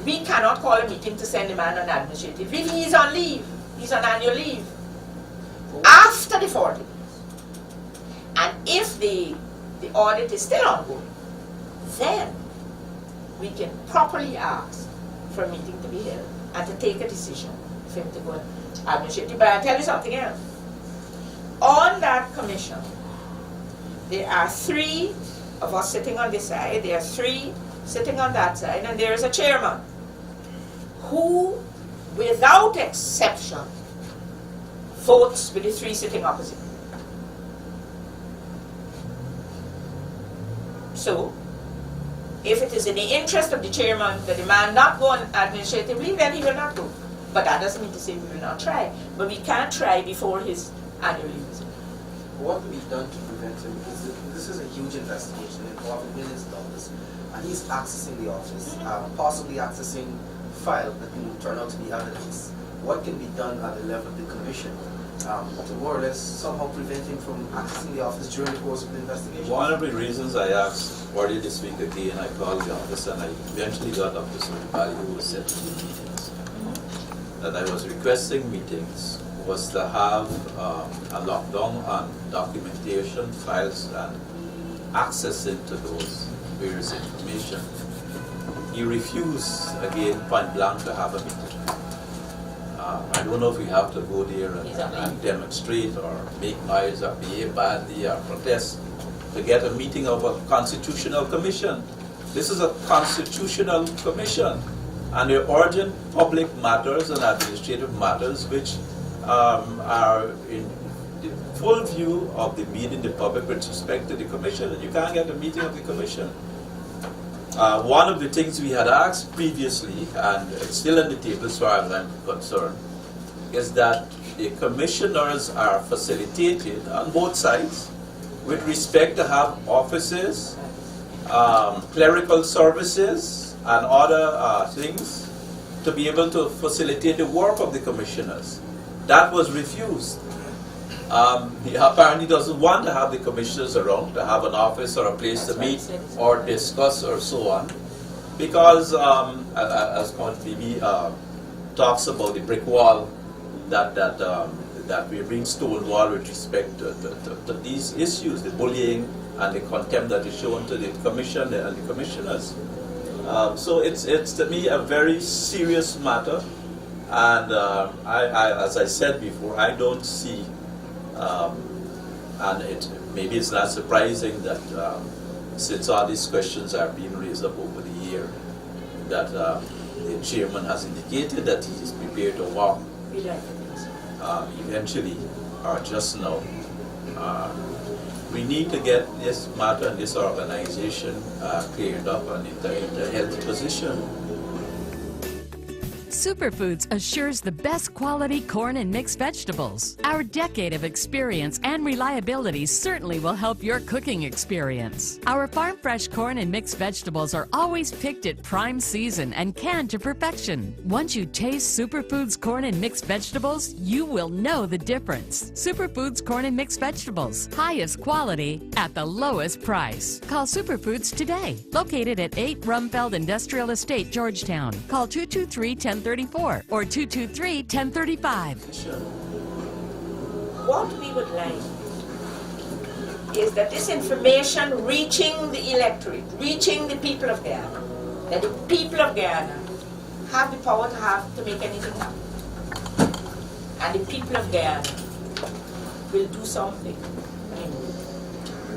A: we cannot call a meeting to send a man on administrative leave. He's on leave. He's on annual leave. After the 40 days. And if the audit is still ongoing, then we can properly ask for a meeting to be held and to take a decision for him to go on administrative. But I'll tell you something else. On that commission, there are 3 of us sitting on this side, there are 3 sitting on that side, and there is a chairman who, without exception, votes with the 3 sitting opposite. So, if it is in the interest of the chairman that the man not go on administratively, then he will not go. But that doesn't mean to say we will not try. But we can't try before his annual leave visit.
E: What can be done to prevent him? Because this is a huge investigation involving millions of dollars, and he's accessing the office, possibly accessing file that can turn out to be evidence. What can be done at the level of the commission to more or less somehow prevent him from accessing the office during the course of the investigation?
C: One of the reasons I asked earlier this week again, I called the office and I eventually got up to somebody who was setting the meetings. That I was requesting meetings was to have a lockdown on documentation, files, and access into those various information. He refused, again, point blank, to have a meeting. I don't know if we have to go there and demonstrate or make noise or behave badly or protest to get a meeting of a constitutional commission. This is a constitutional commission, and they're urgent public matters and administrative matters which are in the full view of the meeting, the public, with respect to the commission, and you can't get a meeting of the commission. One of the things we had asked previously, and it's still on the table as far as I'm concerned, is that the commissioners are facilitated on both sides with respect to have offices, clerical services, and other things to be able to facilitate the work of the commissioners. That was refused. He apparently doesn't want to have the commissioners around, to have an office or a place to meet or discuss or so on, because as Bibi talks about the brick wall that we're being stonewalled with respect to these issues, the bullying and the contempt that is shown to the commission and the commissioners. So it's to me a very serious matter, and as I said before, I don't see. And maybe it's not surprising that since all these questions are being raised up over the year, that the chairman has indicated that he is prepared to walk eventually or just now. We need to get this matter and this organization cleared up and in a healthy position.
G: Superfoods assures the best quality corn and mixed vegetables. Our decade of experience and reliability certainly will help your cooking experience. Our farm fresh corn and mixed vegetables are always picked at prime season and canned to perfection. Once you taste Superfoods corn and mixed vegetables, you will know the difference. Superfoods corn and mixed vegetables, highest quality at the lowest price. Call Superfoods today. Located at 8 Rumfeld Industrial Estate, Georgetown. Call 223-1034 or 223-1035.
A: What we would like is that this information reaching the electorate, reaching the people of Guyana, that the people of Guyana have the power to make anything happen. And the people of Guyana will do something. I mean,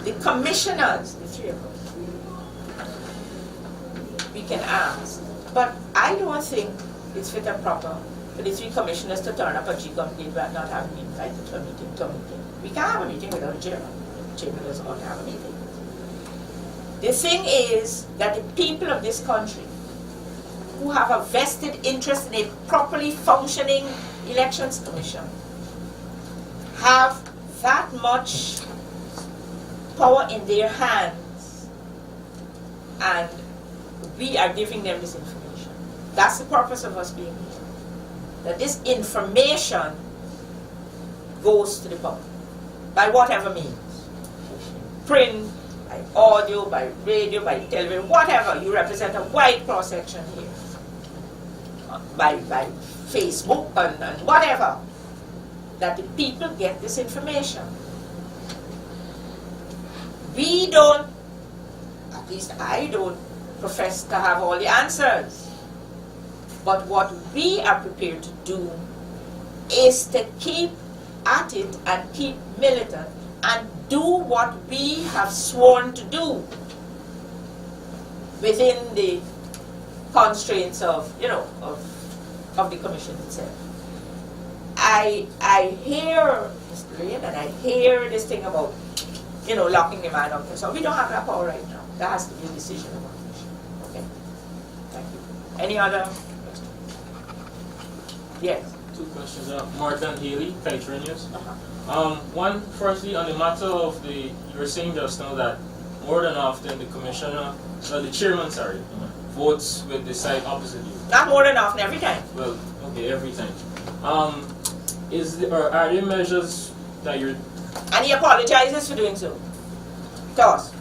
A: the commissioners, the 3 of us, we can ask. But I don't think it's fit and proper for the 3 commissioners to turn up at GECOM but not having been invited to a meeting. We can't have a meeting without a chairman. The chairman doesn't want to have a meeting. The thing is that the people of this country who have a vested interest in a properly functioning elections commission have that much power in their hands, and we are giving them this information. That's the purpose of us being here. That this information goes to the public by whatever means. Print, by audio, by radio, by television, whatever. You represent a wide cross-section here. By Facebook and whatever. That the people get this information. We don't, at least I don't, profess to have all the answers. But what we are prepared to do is to keep at it and keep militant and do what we have sworn to do within the constraints of, you know, of the commission itself. I hear Mr. Lane and I hear this thing about, you know, locking the man up. So we don't have that power right now. That has to be a decision of our commission. Okay. Thank you. Any other questions? Yes.
H: Two questions. Martin Haley, Kite News.
A: Uh-huh.
H: One, firstly, on the matter of you were saying just now that more than often the commissioner, the chairman, sorry, votes with the side opposite you.
A: Not more than often, every time.
H: Well, okay, every time. Are there measures that you're...
A: And he apologizes for doing so. To us.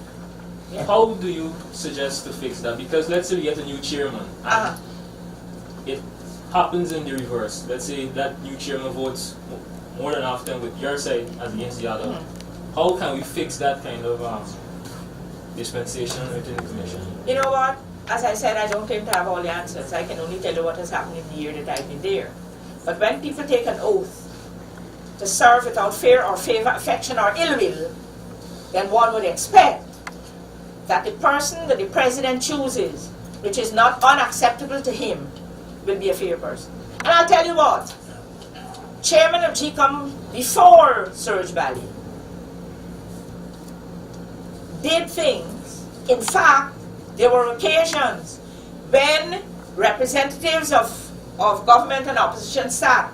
A: Yeah.
H: How do you suggest to fix that? Because let's say we get a new chairman and
A: Uh-huh.
H: it happens in the reverse. Let's say that new chairman votes more than often with your side as against the other.
A: Mm-hmm.
H: How can we fix that kind of dispensation within the commission?
A: You know what? As I said, I don't claim to have all the answers. I can only tell you what has happened in the year that I've been there. But when people take an oath to serve without fear or favor, affection or ill will, then one would expect that the person that the president chooses, which is not unacceptable to him, will be a fair person. And I'll tell you what, chairman of GECOM before Surge Valley did things. In fact, there were occasions when representatives of government and opposition sat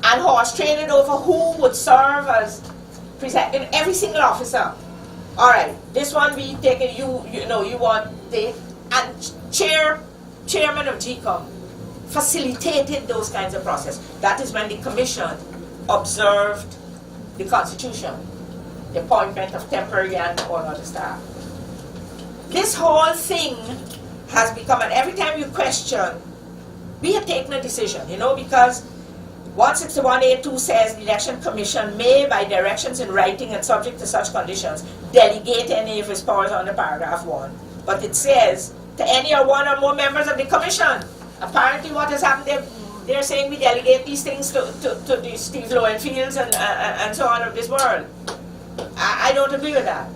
A: and horse traded over who would serve as president, every single officer. All right, this one we take it, you know, you want the, and chairman of GECOM facilitated those kinds of process. That is when the commission observed the constitution, the appointment of temporary and all other staff. This whole thing has become, and every time you question, we have taken a decision, you know, because 161A2 says the election commission may, by directions in writing and subject to such conditions, delegate any of its powers under paragraph 1. But it says to any or one or more members of the commission. Apparently what has happened, they're saying we delegate these things to the Steve Lowenfields and so on of this world. I don't agree with that.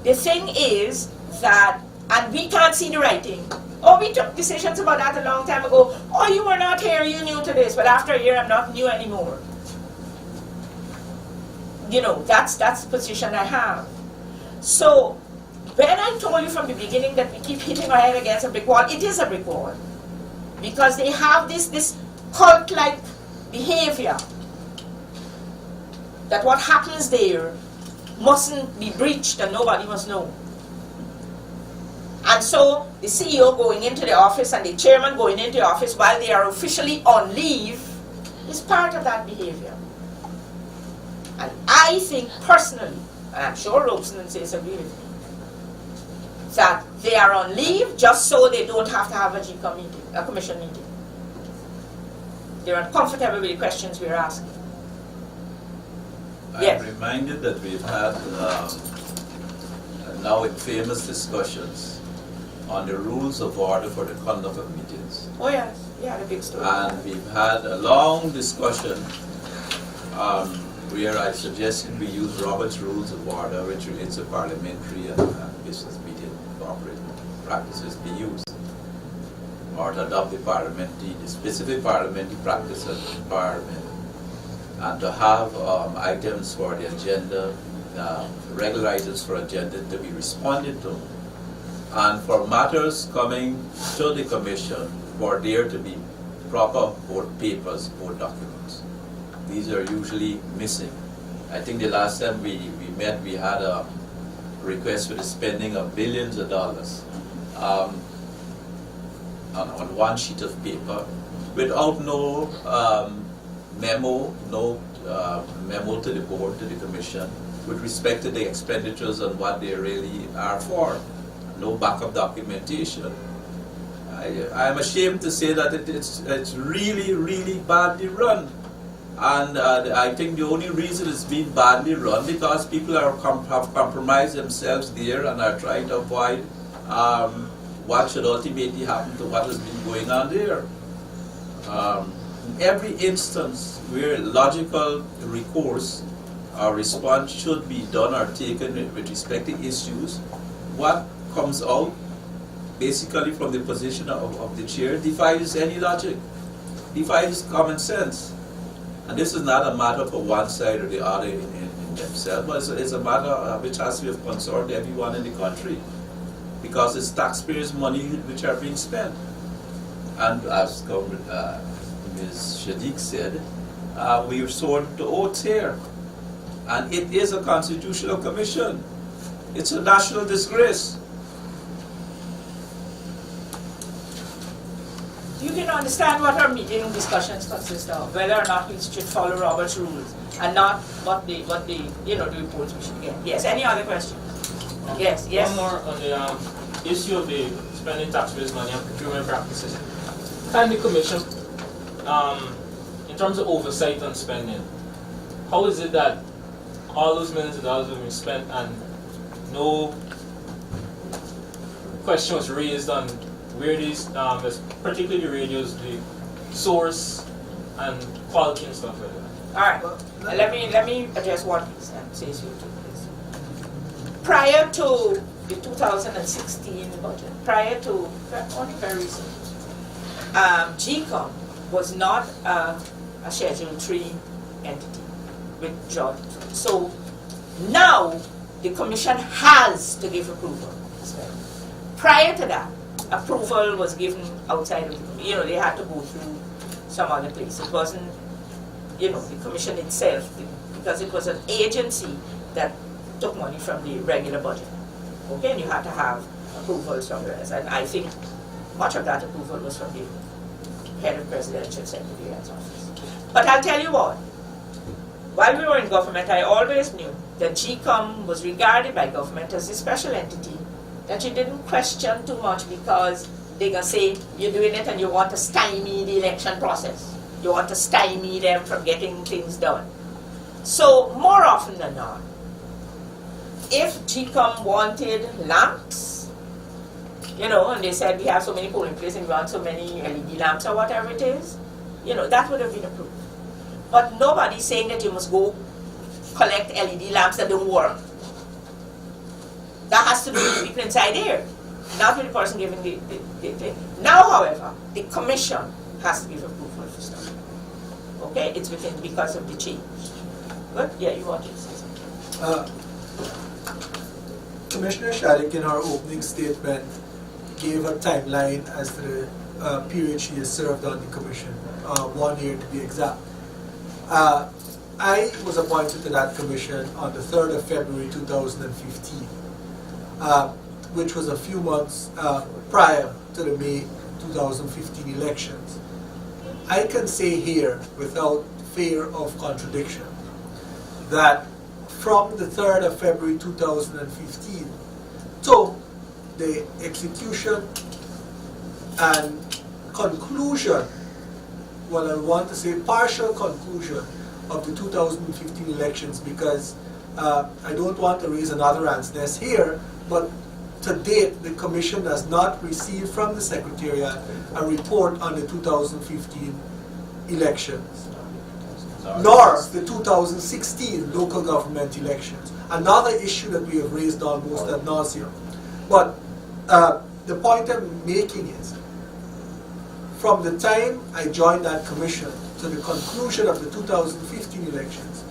A: The thing is that, and we can't see the writing. Oh, we took decisions about that a long time ago. Oh, you were not here, you knew to this, but after a year I'm not new anymore. You know, that's the position I have. So, when I told you from the beginning that we keep hitting our head against a brick wall, it is a brick wall. Because they have this cult-like behavior that what happens there mustn't be breached and nobody must know. And so the CEO going into the office and the chairman going into the office while they are officially on leave is part of that behavior. And I think personally, and I'm sure Robeson and Says agree with me, that they are on leave just so they don't have to have a GECOM meeting, a commission meeting. They're uncomfortable with the questions we're asking. Yes.
C: I'm reminded that we've had now famous discussions on the rules of order for the conduct of meetings.
A: Oh yes, we had a big story.
C: And we've had a long discussion where I suggested we use Robert's Rules of Order, which relates to parliamentary and business meeting operating practices, be used, or to adopt the specific parliamentary practice of the parliament, and to have items for the agenda, regular items for agenda to be responded to, and for matters coming to the commission for there to be proper board papers, board documents. These are usually missing. I think the last time we met, we had a request for the spending of billions of dollars on one sheet of paper without no memo to the board, to the commission, with respect to the expenditures and what they really are for. No backup documentation. I'm ashamed to say that it's really, really badly run. And I think the only reason it's been badly run because people have compromised themselves there and are trying to avoid what should ultimately happen to what has been going on there. in every instance where logical recourse or response should be done or taken with respect to issues, what comes out basically from the position of the chair defies any logic, defies common sense. And this is not a matter for one side or the other in themselves, but it's a matter which has to be of concern to everyone in the country, because it's taxpayers' money which are being spent. And as Ms. Shadiq said, we are sworn to oaths here. And it is a constitutional commission. It's a national disgrace.
A: You can understand what our meeting discussions consist of, whether or not we should follow Robert's rules, and not what the reports we should get. Yes, any other questions? Yes, yes.
H: One more on the issue of the spending taxpayers' money on procurement practices. Can the commission, in terms of oversight on spending, how is it that all those millions of dollars have been spent and no question was raised on where these, particularly radios, the source and quality and stuff like that?
A: All right. Let me address one piece and say so too, please. Prior to the 2016 budget, prior to only very recent, GECOM was not a Schedule 3 entity with John. So now the commission has to give approval. Prior to that, approval was given outside of the, they had to go through some other place. It wasn't, the commission itself, because it was an agency that took money from the regular budget. Okay, and you had to have approvals from the rest. And I think much of that approval was from the head of presidential secretary's office. But I'll tell you what, while we were in government, I always knew that GECOM was regarded by government as a special entity that you didn't question too much, because they're going to say you're doing it and you want to stymie the election process. You want to stymie them from getting things done. So more often than not, if GECOM wanted lamps, and they said we have so many polling places and we want so many LED lamps or whatever it is, that would have been approved. But nobody's saying that you must go collect LED lamps that don't work. That has to do with the people inside here, not with the person giving the thing. Now, however, the commission has to give approval for stuff. Okay, it's because of the change. Good? Yeah, you want to say something?
F: Commissioner Shadid, in her opening statement, gave a timeline as to the period she has served on the commission, 1 year to be exact. I was appointed to that commission on the 3rd of February 2015, which was a few months prior to the May 2015 elections. I can say here, without fear of contradiction, that from the 3rd of February 2015 to the execution and conclusion, well, I want to say partial conclusion of the 2015 elections, because I don't want to raise another ant's nest here, but to date the Commission has not received from the Secretariat a report on the 2015 elections, nor the 2016 local government elections. Another issue that we have raised almost ad nauseum. But the point I'm making is, from the time I joined that commission to the conclusion of the 2015 elections,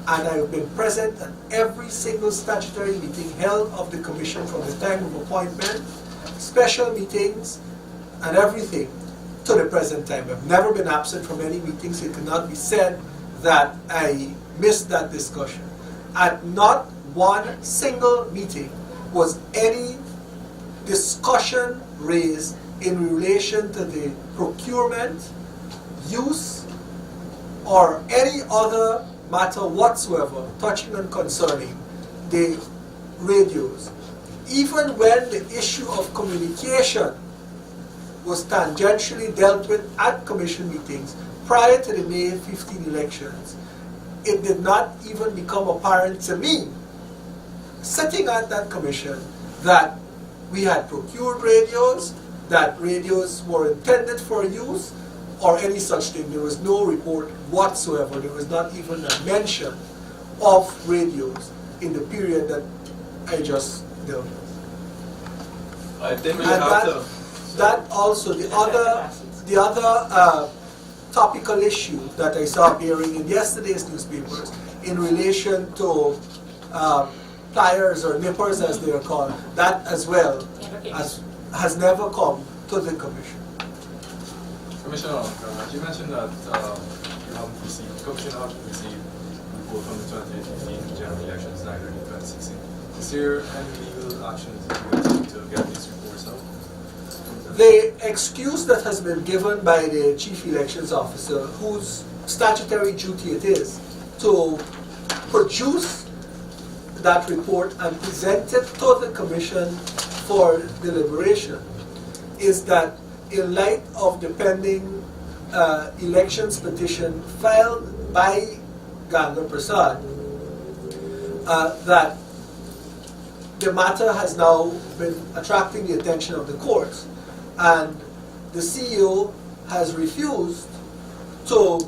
F: and I've been present at every single statutory meeting held of the commission from the time of appointment, special meetings, and everything to the present time. I've never been absent from any meetings. It cannot be said that I missed that discussion. At not one single meeting was any discussion raised in relation to the procurement, use, or any other matter whatsoever touching and concerning the radios. Even when the issue of communication was tangentially dealt with at commission meetings prior to the May 15 elections, it did not even become apparent to me, sitting at that commission, that we had procured radios, that radios were intended for use, or any such thing. There was no report whatsoever. There was not even a mention of radios in the period that I just dealt with.
C: I think we
F: And
C: have to.
F: that also, the other topical issue that I saw appearing in yesterday's newspapers in relation to pliers or nippers as they are called, that as well has never come to the Commission.
D: Commissioner, you mentioned that you haven't received, the Commission hasn't received a report from the 2015 general elections, neither in 2016. Is there any legal actions you can take to get these reports out?
F: The excuse that has been given by the Chief Elections Officer, whose statutory duty it is to produce that report and present it to the Commission for deliberation, is that in light of the pending elections petition filed by Ganga Prasad, that the matter has now been attracting the attention of the courts, and the CEO has refused to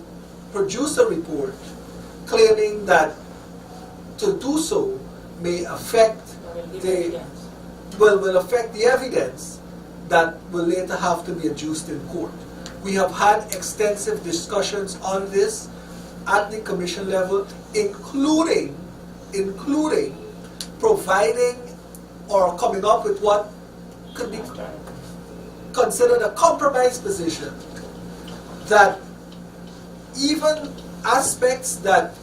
F: produce a report claiming that to do so may affect will affect the evidence that will later have to be adduced in court. We have had extensive discussions on this at the Commission level, including providing or coming up with what could be considered a compromise position, that even aspects that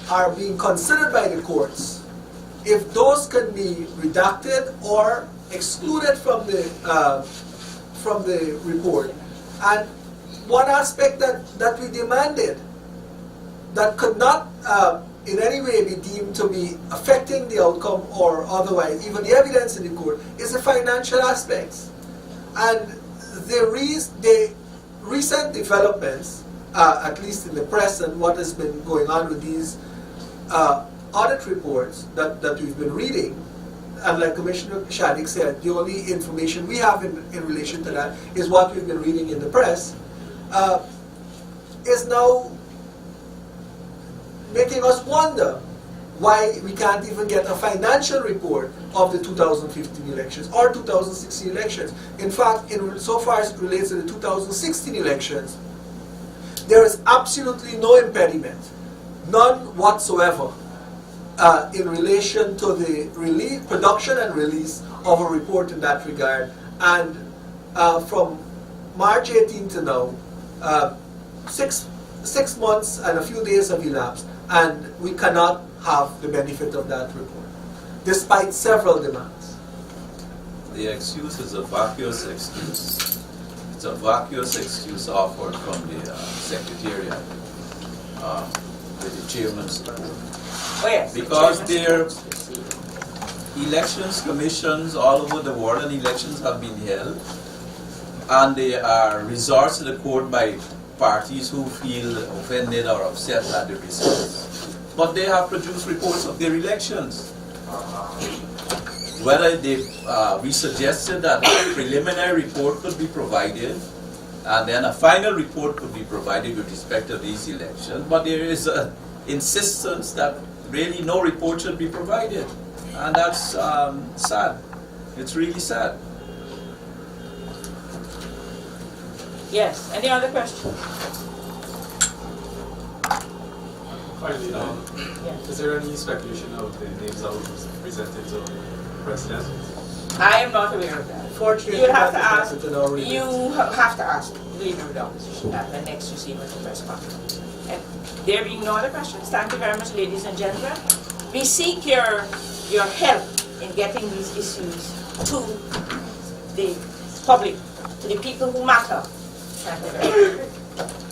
F: are being considered by the courts, if those can be redacted or excluded from the report. And one aspect that we demanded that could not in any way be deemed to be affecting the outcome or otherwise, even the evidence in the court, is the financial aspects. And the recent developments, at least in the press and what has been going on with these audit reports that we've been reading, and like Commissioner Shadik said, the only information we have in relation to that is what we've been reading in the press, is now making us wonder why we can't even get a financial report of the 2015 elections or 2016 elections. In fact, so far as it relates to the 2016 elections, there is absolutely no impediment, none whatsoever, in relation to the production and release of a report in that regard. And from March 18 to now, 6 months and a few days have elapsed, and we cannot have the benefit of that report, despite several demands.
C: The excuse is a vacuous excuse. It's a vacuous excuse offered from the Secretariat with the chairman's support.
A: Oh, yes,
C: Because there are elections commissions all over the world, and elections have been held, and they are resorts to the court by parties who feel offended or upset at the results. But they have produced reports of their elections. Whether we suggested that a preliminary report could be provided, and then a final report could be provided with respect to these elections, but there is an insistence that really no report should be provided, and that's sad. It's really sad.
A: Yes, any other questions?
D: Finally,
A: Yes.
D: is there any speculation of the names that were presented to the President?
A: I am not aware of that.
F: Fortunately,
A: You have to
F: that
A: ask.
F: is in our release.
A: You have to ask the Leader of the Opposition at the next receiver of the press conference. And there being no other questions, thank you very much, ladies and gentlemen. We seek your help in getting these issues to the public, to the people who matter. Thank you very much.